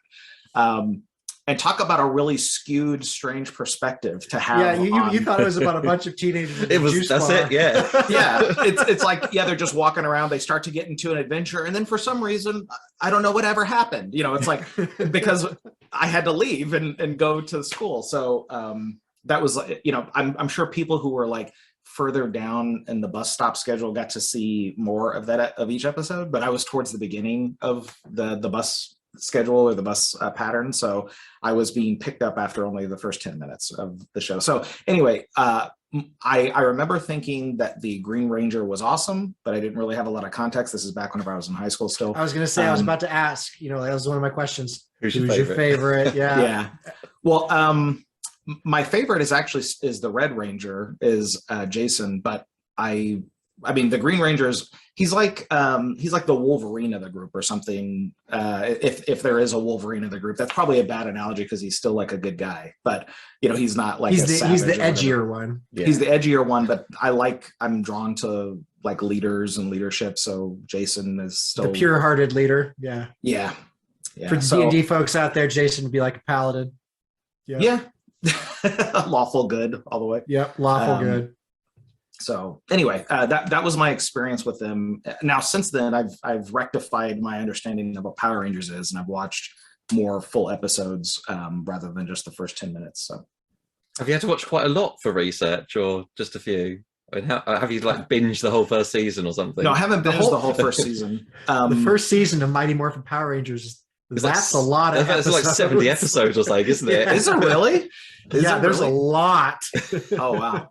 And talk about a really skewed, strange perspective to have. Yeah, you thought it was about a bunch of teenagers. That's it. Yeah. Yeah. It's like, they're just walking around. They start to get into an adventure. And then for some reason, I don't know whatever happened. It's like, because I had to leave and go to school. So that was, I'm sure people who were like, further down in the bus stop schedule got to see more of each episode, but I was towards the beginning of the bus schedule or the bus pattern, so I was being picked up after only the first 10 minutes of the show. So anyway, I remember thinking that the Green Ranger was awesome, but I didn't really have a lot of context. This is back whenever I was in high school still. I was going to say, I was about to ask, that was one of my questions. Who's your favorite? Yeah. Yeah. Well, my favorite is the Red Ranger, is Jason, but I mean the Green Ranger's he's like the Wolverine of the group or something. If there is a Wolverine of the group, that's probably a bad analogy because he's still like a good guy, but he's not like he's the edgier one. Yeah. He's the edgier one, but I'm drawn to like leaders and leadership. So Jason is still the pure-hearted leader. Yeah. Yeah. For D&D folks out there, Jason would be like a paladin. Yeah. Lawful good all the way. Yep, lawful good. So anyway, that was my experience with them. Now since then, I've rectified my understanding of what Power Rangers is, and I've watched more full episodes rather than just the first 10 minutes. So have you had to watch quite a lot for research, or just a few? I mean, have you like binged the whole first season or something? No, I haven't binged the whole first season. The first season of Mighty Morphin Power Rangers. That's a lot of episodes. It's like 70 episodes or something, isn't it? Yeah. Is it really? There's a lot. Oh, wow.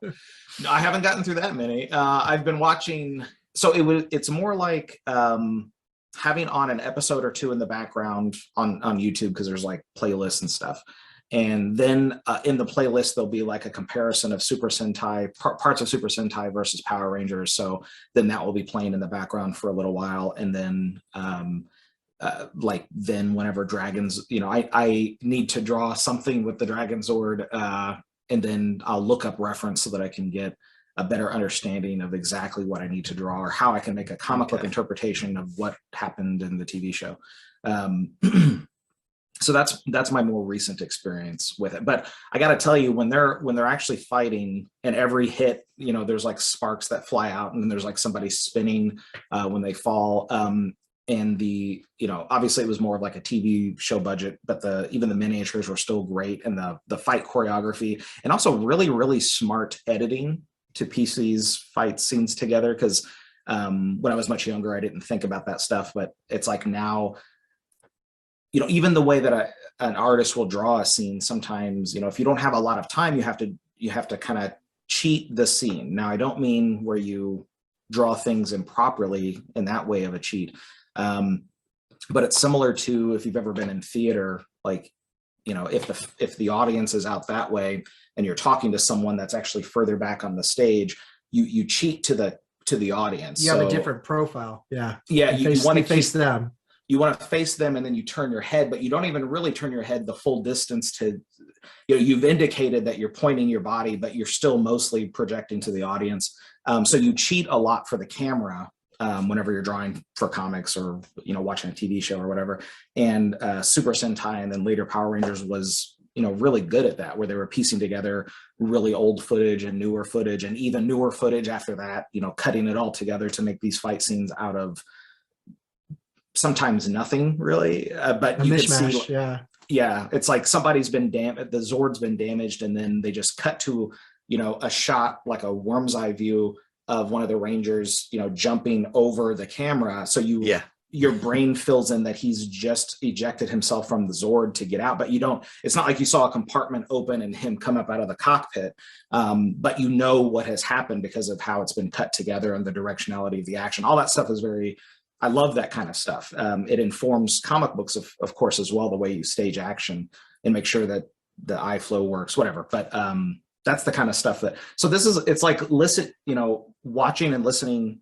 No, I haven't gotten through that many. I've been watching. So it's more like having on an episode or two in the background on YouTube, because there's like playlists and stuff. And then in the playlist, there'll be like a comparison of Super Sentai, parts of Super Sentai versus Power Rangers. So then that will be playing in the background for a little while. And then then whenever dragons, I need to draw something with the Dragon Zord, and then I'll look up reference so that I can get a better understanding of exactly what I need to draw, or how I can make a comic book interpretation of what happened in the TV show. So that's my more recent experience with it. But I got to tell you, when they're actually fighting, and every hit, there's like sparks that fly out, and then there's like somebody spinning when they fall. And obviously it was more of like a TV show budget, but even the miniatures were still great, and the fight choreography, and also really, really smart editing to piece these fight scenes together. Because when I was much younger, I didn't think about that stuff, but it's like now, even the way that an artist will draw a scene, sometimes, if you don't have a lot of time, you have to kind of cheat the scene. Now, I don't mean where you draw things improperly in that way of a cheat. But it's similar to if you've ever been in theater, like, if the audience is out that way and you're talking to someone that's actually further back on the stage, you cheat to the audience. You have a different profile. Yeah. Yeah. You want to face them. You want to face them, and then you turn your head, but you don't even really turn your head the full distance to, you've indicated that you're pointing your body, but you're still mostly projecting to the audience. So you cheat a lot for the camera whenever you're drawing for comics or watching a TV show or whatever. And Super Sentai and then later Power Rangers was really good at that, where they were piecing together really old footage and newer footage, and even newer footage after that, cutting it all together to make these fight scenes out of sometimes nothing really, but A you mishmash, can see, yeah. it's like somebody's been damaged, the Zord's been damaged, and then they just cut to, a shot, like a worm's eye view of one of the Rangers, jumping over the camera. So your brain fills in that he's just ejected himself from the Zord to get out, but it's not like you saw a compartment open and him come up out of the cockpit, but what has happened because of how it's been cut together and the directionality of the action. All that stuff is I love that kind of stuff. It informs comic books, of course, as well, the way you stage action and make sure that the eye flow works, whatever. But that's the kind of stuff it's like watching and listening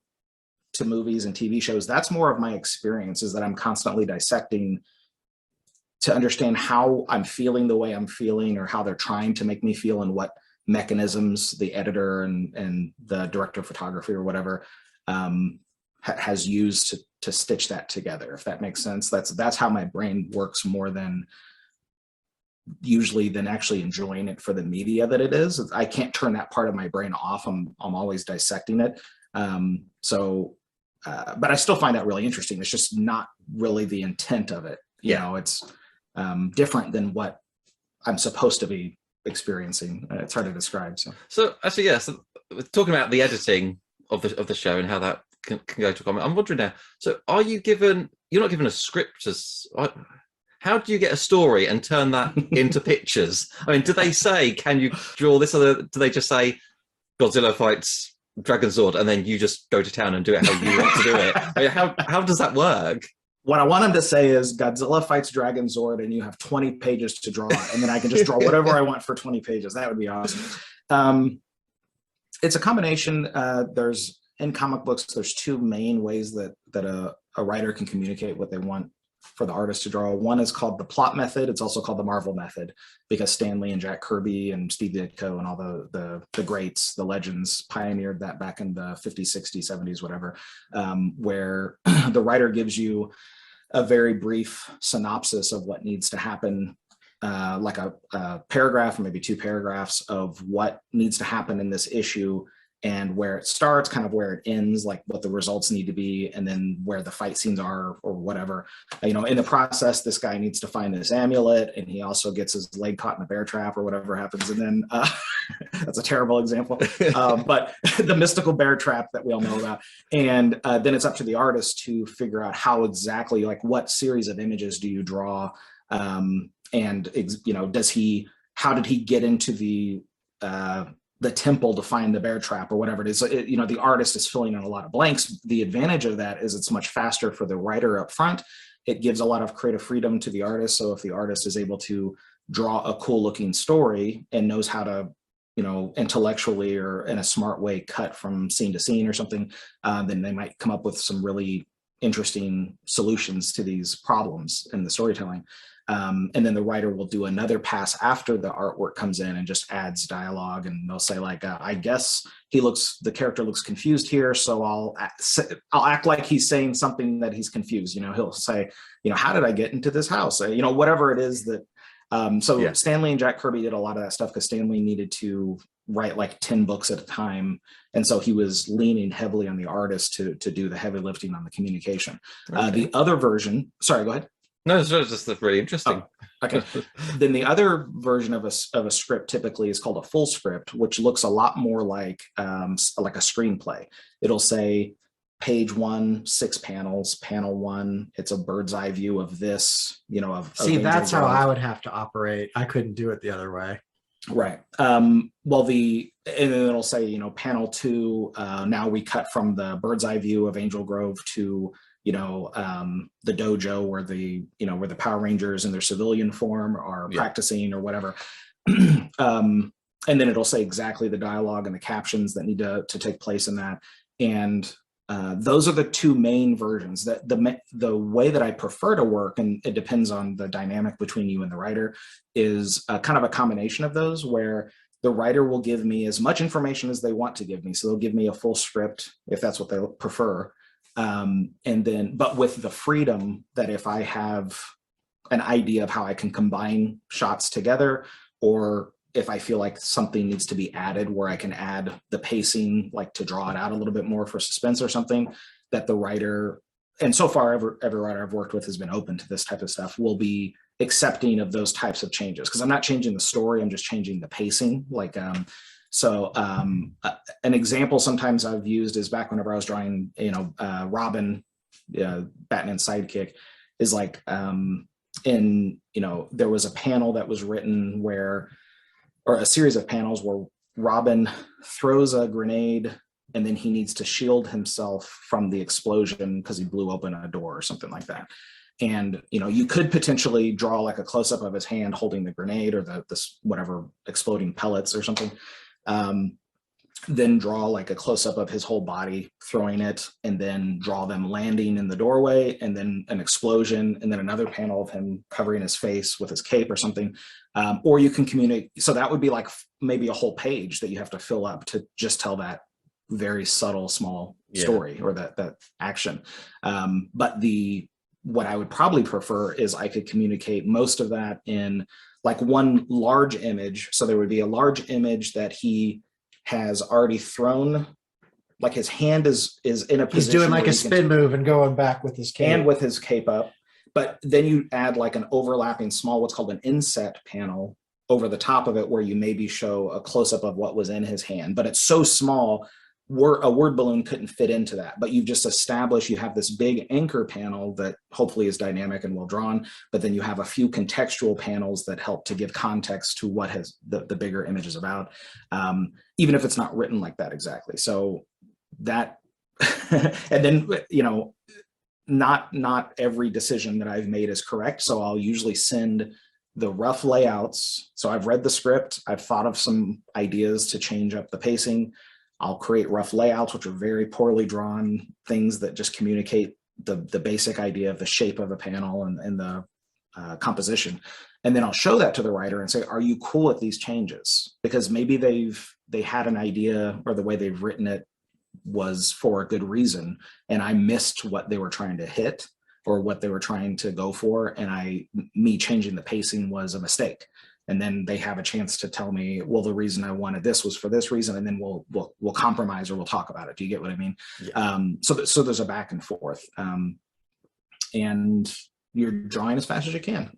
to movies and TV shows. That's more of my experience, is that I'm constantly dissecting to understand how I'm feeling the way I'm feeling, or how they're trying to make me feel, and what mechanisms the editor and the director of photography or whatever has used to stitch that together, if that makes sense. That's how my brain works more than actually enjoying it for the media that it is. I can't turn that part of my brain off. I'm always dissecting it. But I still find that really interesting. It's just not really the intent of it. It's different than what I'm supposed to be experiencing. It's hard to describe. So actually, talking about the editing of the show and how that can go to comment. I'm wondering now, so you're not given a script how do you get a story and turn that into pictures? I mean, do they say, can you draw this? Or do they just say Godzilla fights Dragon Zord and then you just go to town and do it how you want to do it? I mean, how does that work? What I want them to say is Godzilla fights Dragon Zord and you have 20 pages to draw, and then I can just draw whatever I want for 20 pages. That would be awesome. It's a combination. In comic books, there's two main ways that a writer can communicate what they want for the artist to draw. One is called the plot method. It's also called the Marvel method, because Stan Lee and Jack Kirby and Steve Ditko and all the greats, the legends, pioneered that back in the 50s, 60s, 70s, whatever, where the writer gives you a very brief synopsis of what needs to happen, like a paragraph or maybe 2 paragraphs of what needs to happen in this issue, and where it starts, kind of where it ends, like what the results need to be, and then where the fight scenes are, or whatever. In the process, this guy needs to find this amulet, and he also gets his leg caught in a bear trap or whatever happens. And then that's a terrible example, but the mystical bear trap that we all know about. And then it's up to the artist to figure out how exactly, like what series of images do you draw, and how did he get into the temple to find the bear trap or whatever it is. The artist is filling in a lot of blanks. The advantage of that is it's much faster for the writer up front. It gives a lot of creative freedom to the artist. So if the artist is able to draw a cool looking story and knows how to, intellectually or in a smart way cut from scene to scene or something, then they might come up with some really interesting solutions to these problems in the storytelling. And then the writer will do another pass after the artwork comes in and just adds dialogue, and they'll say like, I guess the character looks confused here, so I'll act like he's saying something that he's confused. He'll say, how did I get into this house? Whatever it is that. Stan Lee and Jack Kirby did a lot of that stuff because Stan Lee needed to write like 10 books at a time, and so he was leaning heavily on the artist to do the heavy lifting on the communication. Okay. The other version, sorry, go ahead. No, it's just really interesting. Oh, okay. Then the other version of a script typically is called a full script, which looks a lot more like a screenplay. It'll say page 1, 6 panels, panel 1. It's a bird's eye view of this, See, that's how I would have to operate. I couldn't do it the other way. Right. And then it'll say, panel 2, now we cut from the bird's eye view of Angel Grove to the dojo where the Power Rangers in their civilian form are practicing or whatever. And then it'll say exactly the dialogue and the captions that need to take place in that. And those are the two main versions. That the way that I prefer to work, and it depends on the dynamic between you and the writer, is kind of a combination of those, where the writer will give me as much information as they want to give me. So they'll give me a full script if that's what they prefer. But with the freedom that if I have an idea of how I can combine shots together, or if I feel like something needs to be added where I can add the pacing, like to draw it out a little bit more for suspense or something, that the writer and so far every writer I've worked with has been open to this type of stuff, will be accepting of those types of changes, because I'm not changing the story, I'm just changing the pacing. Like an example sometimes I've used is back whenever I was drawing, Robin, Batman's sidekick, is like there was a panel that was written or a series of panels where Robin throws a grenade and then he needs to shield himself from the explosion because he blew open a door or something like that. And, you could potentially draw like a close-up of his hand holding the grenade or this whatever exploding pellets or something. Then draw like a close-up of his whole body throwing it, and then draw them landing in the doorway, and then an explosion, and then another panel of him covering his face with his cape or something. Or you can communicate. So that would be like maybe a whole page that you have to fill up to just tell that very subtle, small story or that action. But what I would probably prefer is I could communicate most of that in like one large image. So there would be a large image that he has already thrown, like his hand is in a position. He's doing like a spin move and going back with his cape. And with his cape up. But then you add like an overlapping small, what's called an inset panel over the top of it, where you maybe show a close-up of what was in his hand. But it's so small, a word balloon couldn't fit into that. But you've just established, you have this big anchor panel that hopefully is dynamic and well drawn, but then you have a few contextual panels that help to give context to what the bigger image is about, even if it's not written like that exactly. So that, and then, not every decision that I've made is correct. So I'll usually send the rough layouts. So I've read the script, I've thought of some ideas to change up the pacing. I'll create rough layouts, which are very poorly drawn things that just communicate the basic idea of the shape of a panel and the composition. And then I'll show that to the writer and say, are you cool with these changes? Because maybe they had an idea, or the way they've written it was for a good reason, and I missed what they were trying to hit or what they were trying to go for, and me changing the pacing was a mistake. And then they have a chance to tell me, well, the reason I wanted this was for this reason, and then we'll compromise, or we'll talk about it. Do you get what I mean? Yeah. So there's a back and forth, and you're drawing as fast as you can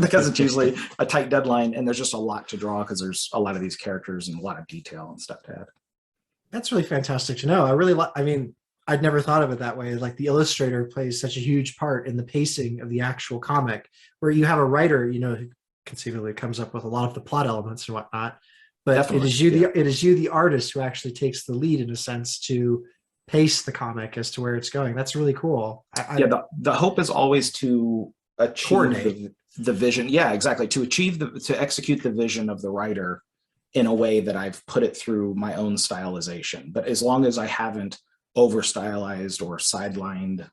because it's usually a tight deadline, and there's just a lot to draw because there's a lot of these characters and a lot of detail and stuff to add. That's really fantastic to know. I'd never thought of it that way. Like, the illustrator plays such a huge part in the pacing of the actual comic, where you have a writer, who conceivably comes up with a lot of the plot elements and whatnot, but definitely, it is you, the artist, who actually takes the lead in a sense to pace the comic as to where it's going. That's really cool. The hope is always to achieve the vision. Yeah, exactly. To execute the vision of the writer in a way that I've put it through my own stylization. But as long as I haven't over stylized or sidelined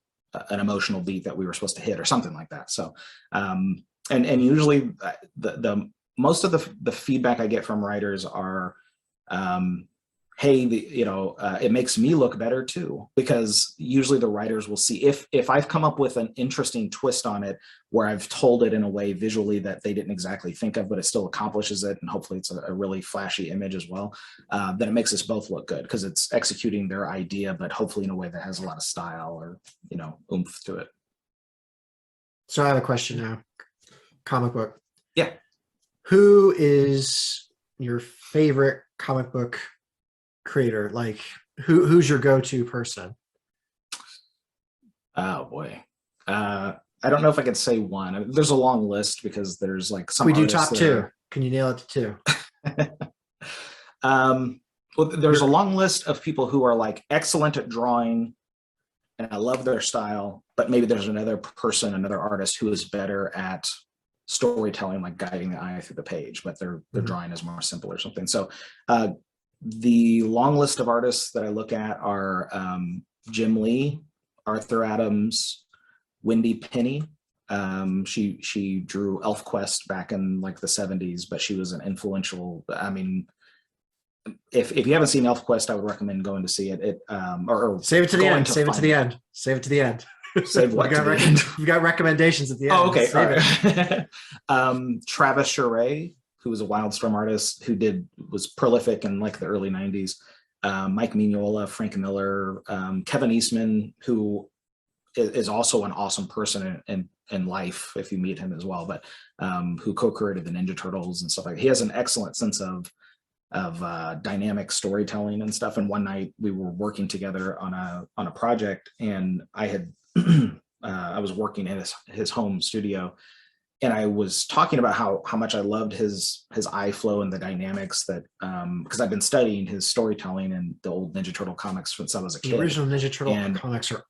an emotional beat that we were supposed to hit or something like that. So, and usually the most of the feedback I get from writers are, hey, it makes me look better too, because usually the writers will see if I've come up with an interesting twist on it, where I've told it in a way visually that they didn't exactly think of, but it still accomplishes it, and hopefully it's a really flashy image as well, then it makes us both look good, because it's executing their idea, but hopefully in a way that has a lot of style or oomph to it. So I have a question now. Comic book. Yeah. Who is your favorite comic book creator? Like, who's your go-to person? Oh boy. I don't know if I could say one. There's a long list, because there's like some. We do top two. Can you nail it to two? Well, there's a long list of people who are like excellent at drawing, and I love their style, but maybe there's another artist who is better at storytelling, like guiding the eye through the page, but their drawing is more simple or something. So the long list of artists that I look at are Jim Lee, Arthur Adams, Wendy Penny. She drew ElfQuest back in like the 70s, but she was an influential, if you haven't seen ElfQuest, I would recommend going to see it. Or save it to the end. Save it to the end. Save it to the end. Save what? You got recommendations at the end. Oh, okay. Save it. Travis Charest, who was a Wildstorm artist who was prolific in like the early 90s. Mike Mignola, Frank Miller, Kevin Eastman, who is also an awesome person in life if you meet him as well, but who co-created the Ninja Turtles and stuff like that. He has an excellent sense of dynamic storytelling and stuff. And one night we were working together on a project, and I had I was working in his home studio, and I was talking about how much I loved his eye flow and the dynamics that because I've been studying his storytelling and the old Ninja Turtle comics since I was a kid. The original Ninja Turtle comics are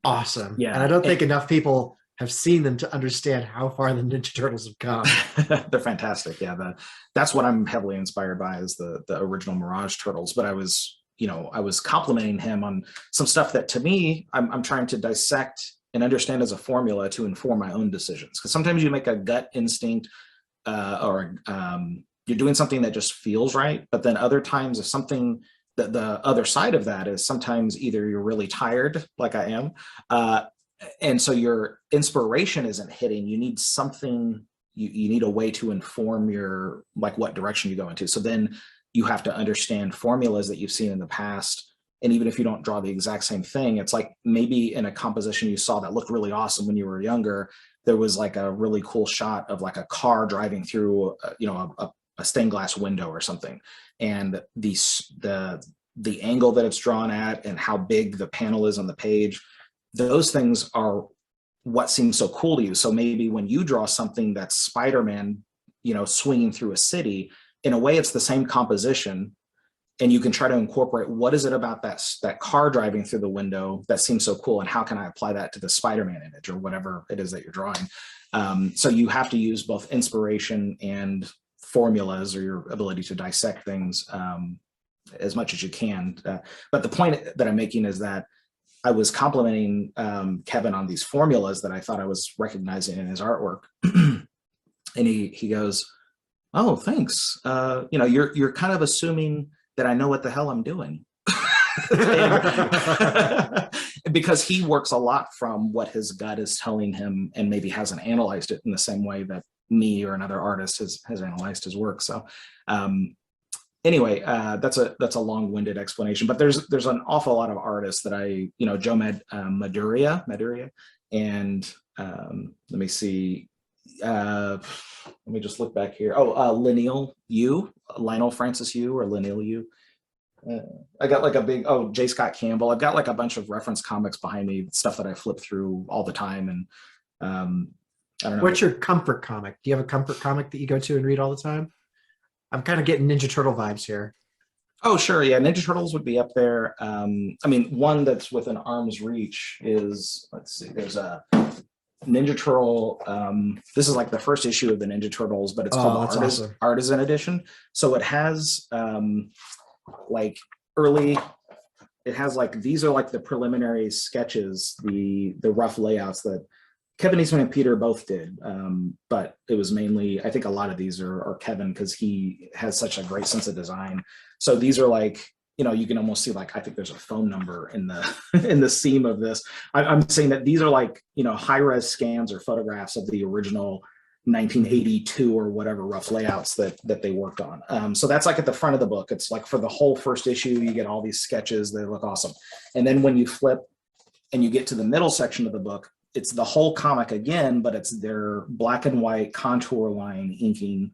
awesome. Yeah, and I don't think enough people have seen them to understand how far the Ninja Turtles have come. They're fantastic. Yeah, that's what I'm heavily inspired by is the original Mirage Turtles. But I was complimenting him on some stuff that to me I'm trying to dissect and understand as a formula to inform my own decisions. Because sometimes you make a gut instinct or you're doing something that just feels right. But then other times if something that the other side of that is sometimes either you're really tired like I am, and so your inspiration isn't hitting. You need something, you need a way to inform your, like what direction you go into. So then you have to understand formulas that you've seen in the past. And even if you don't draw the exact same thing, it's like maybe in a composition you saw that looked really awesome when you were younger, there was like a really cool shot of like a car driving through, a stained glass window or something. And the angle that it's drawn at and how big the panel is on the page, those things are what seems so cool to you. So maybe when you draw something that's Spider-Man, swinging through a city, in a way it's the same composition, and you can try to incorporate what is it about that car driving through the window that seems so cool, and how can I apply that to the Spider-Man image or whatever it is that you're drawing. So you have to use both inspiration and formulas or your ability to dissect things as much as you can. But the point that I'm making is that I was complimenting Kevin on these formulas that I thought I was recognizing in his artwork. And he goes, "Oh, thanks. You're kind of assuming that I know what the hell I'm doing." Because he works a lot from what his gut is telling him and maybe hasn't analyzed it in the same way that me or another artist has analyzed his work. So anyway, that's a long-winded explanation, but there's an awful lot of artists that Joe Maduria, and let me see, let me just look back here. Lionel Francis Yu or Lineal Yu. I got like a big, J. Scott Campbell. I've got like a bunch of reference comics behind me, stuff that I flip through all the time. And I don't know. What's your comfort comic? Do you have a comfort comic that you go to and read all the time? I'm kind of getting Ninja Turtle vibes here. Oh, sure. Yeah. Ninja Turtles would be up there. One that's within arm's reach is, let's see, there's a Ninja Turtle. This is like the first issue of the Ninja Turtles, but it's called the Artisan Edition. So it has these are like the preliminary sketches, the rough layouts that Kevin Eastman and Peter both did, but it was mainly, I think a lot of these are Kevin because he has such a great sense of design. So these are like, you can almost see like, I think there's a phone number in the in the seam of this. I'm saying that these are like, high-res scans or photographs of the original 1982 or whatever rough layouts that they worked on. So that's like at the front of the book. It's like for the whole first issue, you get all these sketches. They look awesome. And then when you flip and you get to the middle section of the book, it's the whole comic again, but it's their black and white contour line inking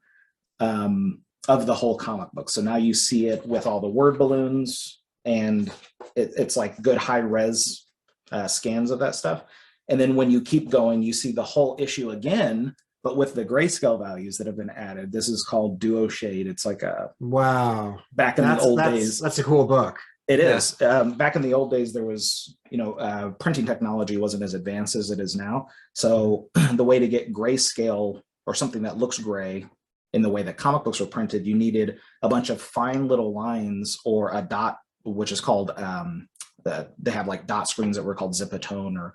of the whole comic book. So now you see it with all the word balloons, and it's like good high res scans of that stuff. And then when you keep going, you see the whole issue again, but with the grayscale values that have been added. This is called Duo Shade. It's like a wow. Back in the old days. That's a cool book. It is. Back in the old days, there was, printing technology wasn't as advanced as it is now. So the way to get grayscale or something that looks gray in the way that comic books were printed, you needed a bunch of fine little lines or a dot, which is called, they have like dot screens that were called Zipatone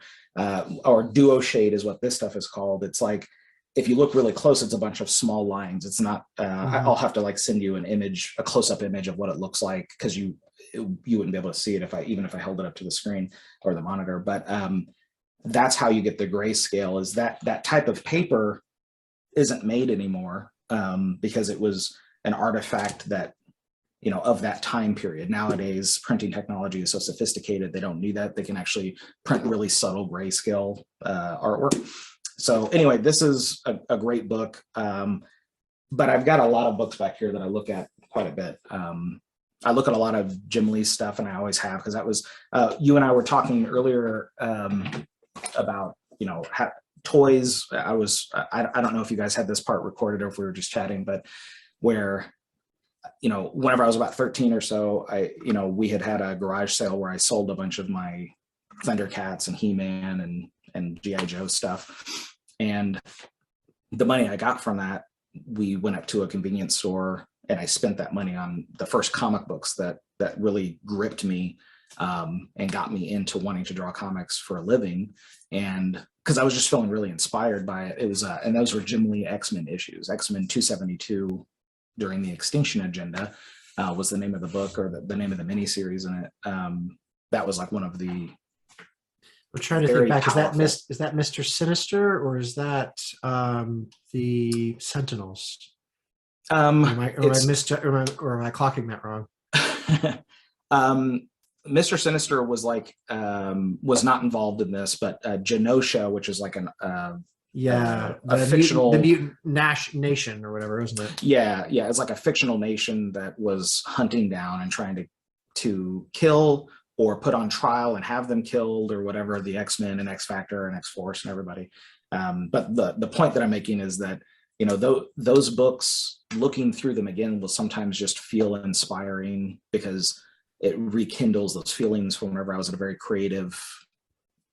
or Duo Shade is what this stuff is called. It's like, if you look really close, it's a bunch of small lines. It's not, I'll have to like send you an image, a close-up image of what it looks like, because you wouldn't be able to see it even if I held it up to the screen or the monitor. But that's how you get the grayscale, is that type of paper isn't made anymore because it was an artifact that of that time period. Nowadays, printing technology is so sophisticated, they don't need that. They can actually print really subtle grayscale artwork. So anyway, this is a great book. But I've got a lot of books back here that I look at quite a bit. I look at a lot of Jim Lee stuff, and I always have, because that was, you and I were talking earlier about, toys. I don't know if you guys had this part recorded or if we were just chatting, but where, whenever I was about 13 or so, we had a garage sale where I sold a bunch of my ThunderCats and He-Man and G.I. Joe stuff. And the money I got from that, we went up to a convenience store and I spent that money on the first comic books that really gripped me and got me into wanting to draw comics for a living. And because I was just feeling really inspired by it. It was, and those were Jim Lee X-Men issues. X-Men 272 During the Extinction Agenda was the name of the book, or the name of the miniseries in it. That was like one of the. We're trying to think back. Is that Mr. Sinister, or is that the Sentinels? Am I clocking that wrong? Mr. Sinister was like was not involved in this, but Genosha, which is like a fictional, the mutant nation or whatever, isn't it? Yeah, it's like a fictional nation that was hunting down and trying to kill or put on trial and have them killed or whatever, the X-Men and X-Factor and X-Force and everybody. But the point that I'm making is that, those books, looking through them again will sometimes just feel inspiring because it rekindles those feelings from whenever I was at a very creative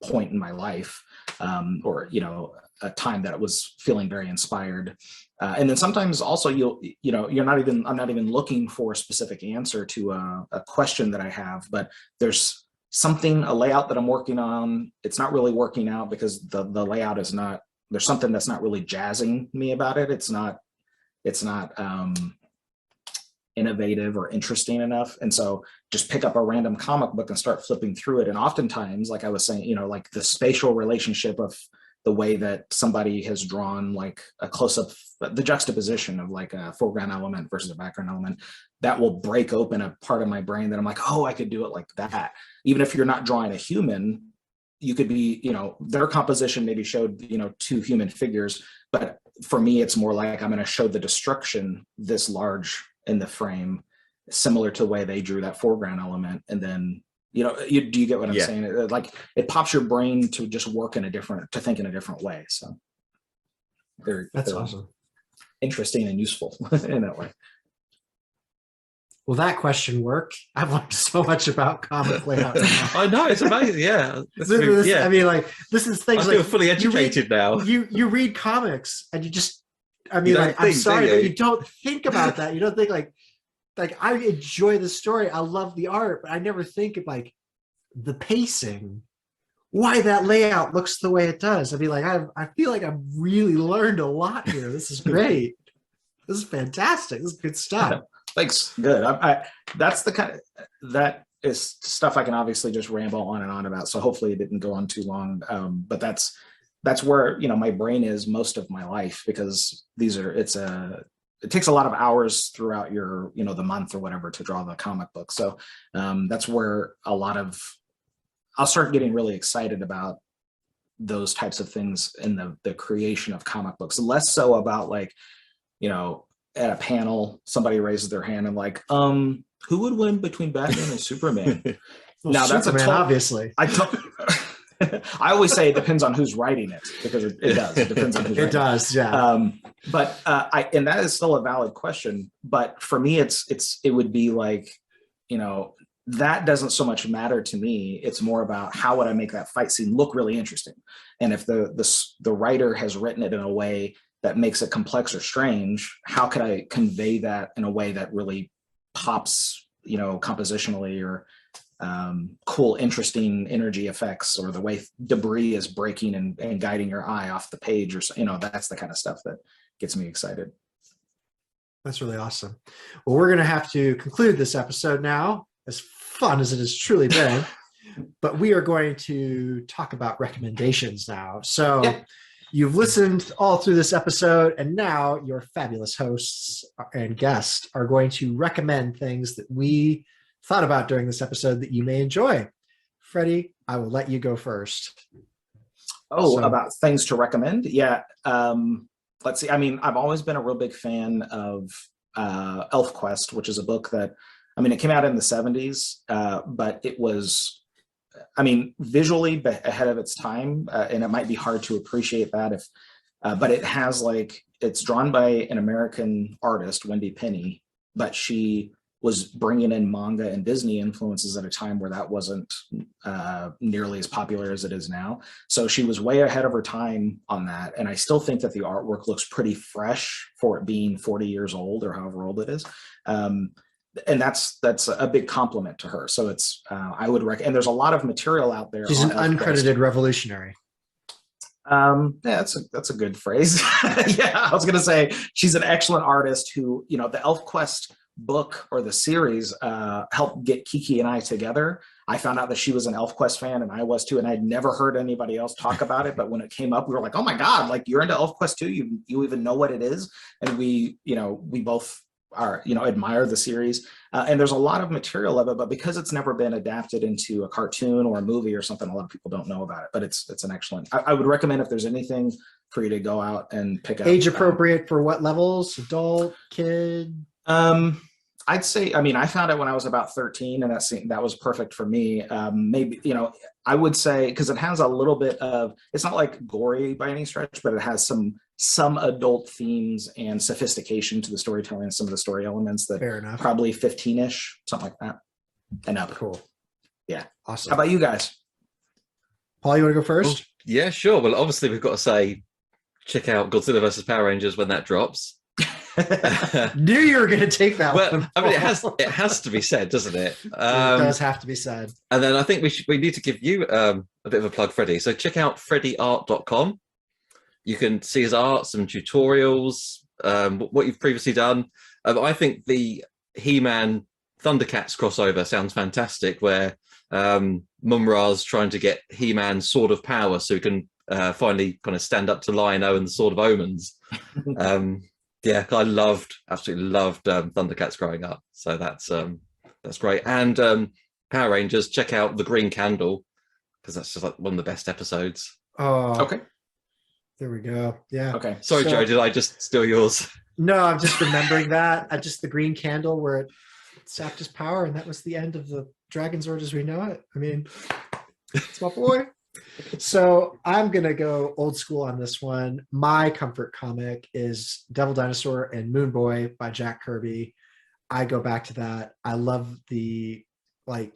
point in my life, or, a time that I was feeling very inspired. And then sometimes also I'm not even looking for a specific answer to a question that I have, but there's a layout that I'm working on. It's not really working out because the layout is not, there's something that's not really jazzing me about it. It's not innovative or interesting enough. And so just pick up a random comic book and start flipping through it. And oftentimes, like I was saying, like the spatial relationship of the way that somebody has drawn like a close-up, the juxtaposition of like a foreground element versus a background element, that will break open a part of my brain that I'm like, oh, I could do it like that. Even if you're not drawing a human, you could be, their composition maybe showed, two human figures, but for me, it's more like I'm going to show the destruction this large in the frame, similar to the way they drew that foreground element. And then, do you get what I'm saying? Like it pops your brain to just to think in a different way. So that's awesome. Interesting and useful in that way. Will that question work? I've learned so much about comic layout. I know, it's amazing. Yeah. I mean, like, this is things I feel fully educated now. You read comics and you just, I'm sorry, but you don't think about that. You don't think like I enjoy the story. I love the art, but I never think of like the pacing, why that layout looks the way it does. I mean, like, I feel like I've really learned a lot here. This is great. This is fantastic. This is good stuff. Thanks. Good. That's the kind of, that is stuff I can obviously just ramble on and on about. So hopefully it didn't go on too long. But that's where, my brain is most of my life, because it takes a lot of hours throughout your, the month or whatever to draw the comic book. So that's where I'll start getting really excited about those types of things in the creation of comic books. Less so about like, at a panel, somebody raises their hand and like, who would win between Batman and Superman? Well, now that's obviously. I always say it depends on who's writing it, because it does. It depends on who's writing it. It does, yeah. But and that is still a valid question. But for me, it would be like, that doesn't so much matter to me. It's more about how would I make that fight scene look really interesting. And if the writer has written it in a way that makes it complex or strange, how could I convey that in a way that really pops, compositionally, or cool, interesting energy effects, or the way debris is breaking and guiding your eye off the page, or that's the kind of stuff that gets me excited. That's really awesome. Well, we're going to have to conclude this episode now, as fun as it has truly been. But we are going to talk about recommendations now. So You've listened all through this episode, and now your fabulous hosts and guests are going to recommend things that we thought about during this episode that you may enjoy. Freddie, I will let you go first. About things to recommend? Yeah. Let's see. I mean, I've always been a real big fan of ElfQuest, which is a book that, I mean, it came out in the 70s, but it was, I mean, visually ahead of its time, and it might be hard to appreciate that but it has it's drawn by an American artist, Wendy Penny, but she was bringing in manga and Disney influences at a time where that wasn't nearly as popular as it is now. So she was way ahead of her time on that. And I still think that the artwork looks pretty fresh for it being 40 years old or however old it is. And that's a big compliment to her. So it's I would recommend. And there's a lot of material out there. She's an uncredited revolutionary. Yeah, that's a good phrase. Yeah, I was gonna say she's an excellent artist who, the ElfQuest book or the series helped get Kiki and I together. I found out that she was an ElfQuest fan and I was too, and I'd never heard anybody else talk about it. But when it came up, we were like, "Oh my god! You're into ElfQuest too? You even know what it is?" And we both are admire the series, and there's a lot of material of it, but because it's never been adapted into a cartoon or a movie or something, a lot of people don't know about it. But it's an excellent. I would recommend if there's anything for you to go out and pick up. Age appropriate for what levels? Adult, kid? I'd say, I mean, I found it when I was about 13, and that was perfect for me. Maybe, I would say, because it has a little bit of, it's not gory by any stretch, but it has some adult themes and sophistication to the storytelling and some of the story elements that Fair enough. Probably 15-ish, something like that. And up. Cool. Yeah. Awesome. How about you guys? Paul, you want to go first? Oh, yeah, sure. Well, obviously we've got to say, check out Godzilla versus Power Rangers when that drops. Knew you were going to take that one. I mean, it has to be said, doesn't it? It does have to be said. And then I think we need to give you a bit of a plug, Freddie. So check out freddieart.com. You can see his art, some tutorials, what you've previously done. I think the He-Man ThunderCats crossover sounds fantastic, where Mumra's trying to get He-Man's Sword of Power so he can finally kind of stand up to Lion-O and the Sword of Omens. Yeah, I absolutely loved ThunderCats growing up. So that's great. And Power Rangers, check out The Green Candle, because that's just one of the best episodes. Oh, okay. There we go. Yeah. Okay. Sorry, Joe, did I just steal yours? No, I'm just remembering that. Just the green candle where it sapped his power, and that was the end of the Dragon Zord as we know it. I mean, it's my boy. So I'm going to go old school on this one. My comfort comic is Devil Dinosaur and Moon Boy by Jack Kirby. I go back to that. I love the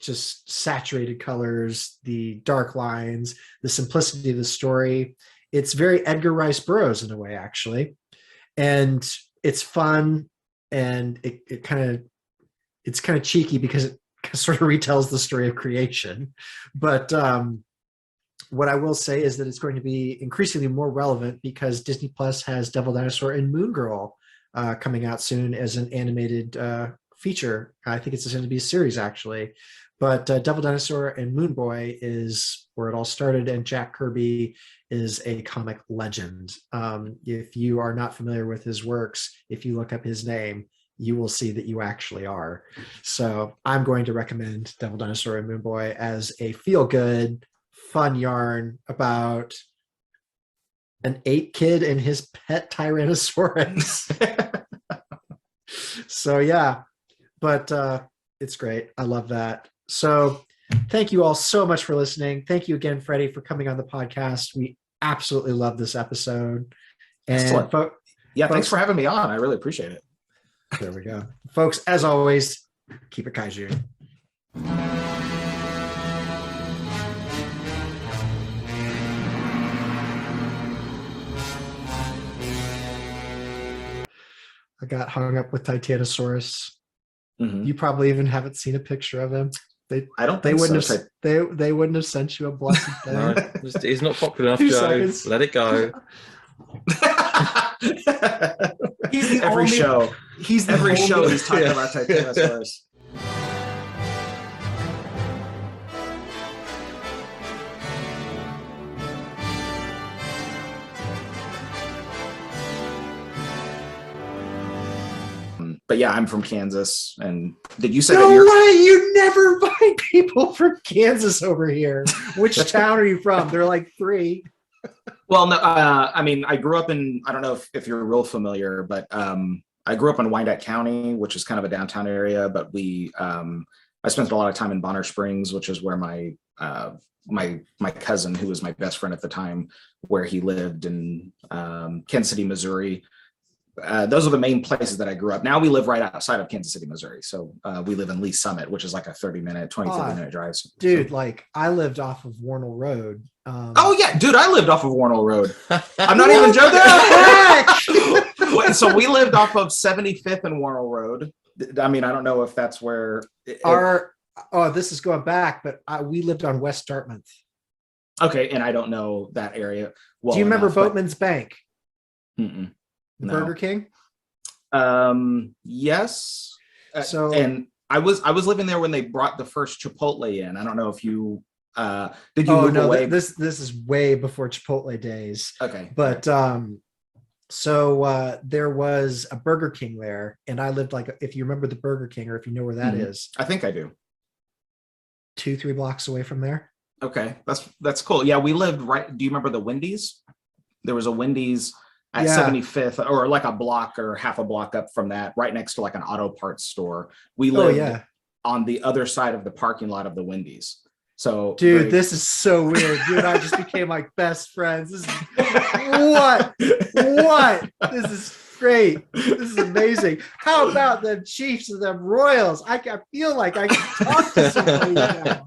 just saturated colors, the dark lines, the simplicity of the story. It's very Edgar Rice Burroughs in a way, actually. And it's fun, and it's kind of cheeky because it sort of retells the story of creation. But what I will say is that it's going to be increasingly more relevant because Disney Plus has Devil Dinosaur and Moon Girl coming out soon as an animated feature. I think it's going to be a series, actually. But Devil Dinosaur and Moon Boy is where it all started, and Jack Kirby is a comic legend. If you are not familiar with his works, if you look up his name, you will see that you actually are. So I'm going to recommend Devil Dinosaur and Moon Boy as a feel-good, fun yarn about an ape kid and his pet Tyrannosaurus. So yeah, but it's great. I love that. So thank you all so much for listening. Thank you again, Freddie, for coming on the podcast. We absolutely love this episode. And thanks for having me on. I really appreciate it. There we go. Folks, as always, keep it kaiju. I got hung up with Titanosaurus. Mm-hmm. You probably even haven't seen a picture of him. They wouldn't have sent you a blessed thing. No, he's not popular enough, Joe. Seconds. Let it go. He's the every only, show. He's the every only, show he's talking about Titanosaurus. but yeah, I'm from Kansas. And did you say no that you're way? You never find people from Kansas over here. Which town are you from? They're like 3. Well, no, I mean, I grew up in, I don't know if you're real familiar, but I grew up in Wyandotte County, which is kind of a downtown area, but I spent a lot of time in Bonner Springs, which is where my cousin, who was my best friend at the time, where he lived in Kansas City, Missouri. Those are the main places that I grew up. Now we live right outside of Kansas City, Missouri. So we live in Lee Summit, which is like a 30 minute drive. Dude, so. like I lived off of Warnell Road. Oh yeah, dude, I lived off of Warnell Road. I'm not even joking. Wait, so we lived off of 75th and Warnell Road. I mean, I don't know if that's where this is going back, but we lived on West Dartmouth. Okay, and I don't know that area well. Do you remember enough, Boatman's Bank? No. Burger King? Yes. So and I was living there when they brought the first Chipotle in. I don't know if you did you move away? This is way before Chipotle days. Okay. But so there was a Burger King there, and I lived like, if you remember the Burger King, or if you know where that is. I think I do. 2-3 blocks away from there. Okay, that's cool. Yeah, we lived right. Do you remember the Wendy's? There was a Wendy's at 75th, or like a block or half a block up from that, right next to like an auto parts store. We lived on the other side of the parking lot of the Wendy's. So, dude, this is so weird. You and I just became like best friends. This is what? This is great. This is amazing. How about the Chiefs and the Royals? I feel like I can talk to somebody now.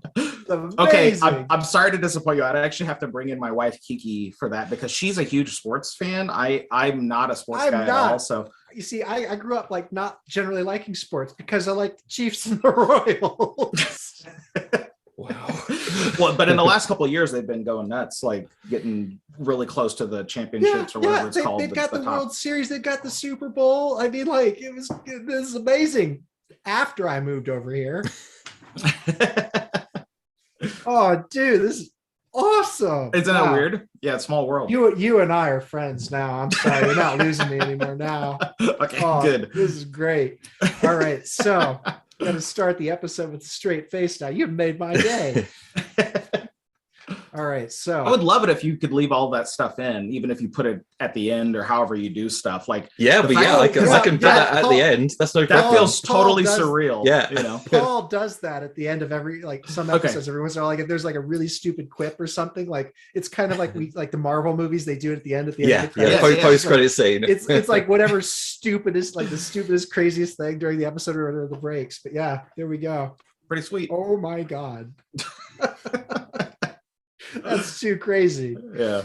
Okay, I'm sorry to disappoint you. I'd actually have to bring in my wife Kiki for that, because she's a huge sports fan. I'm not a sports guy at all. So you see, I grew up like not generally liking sports because I like the Chiefs and the Royals. Wow. Well, but in the last couple of years, they've been going nuts, like getting really close to the championships or whatever it's called. They've got the World Series, they've got the Super Bowl. I mean, like this is amazing. After I moved over here. Oh, dude, this is awesome. Isn't that weird? Yeah, it's small world. You and I are friends now. I'm sorry, you're not losing me anymore now. Okay, good. This is great. All right, so I'm going to start the episode with a straight face now. You've made my day. All right, so I would love it if you could leave all that stuff in, even if you put it at the end or however you do stuff. Like, I can put that at the end. That's no problem. That feels totally surreal. Yeah, you know, Paul does that at the end of every some episodes. Every once in a while, like if there's like a really stupid quip or something, like it's kind of like like the Marvel movies, they do it at the end. Of the post credit scene. It's like whatever stupidest, like the stupidest, craziest thing during the episode or the breaks. But yeah, there we go. Pretty sweet. Oh my god. That's too crazy. Yeah.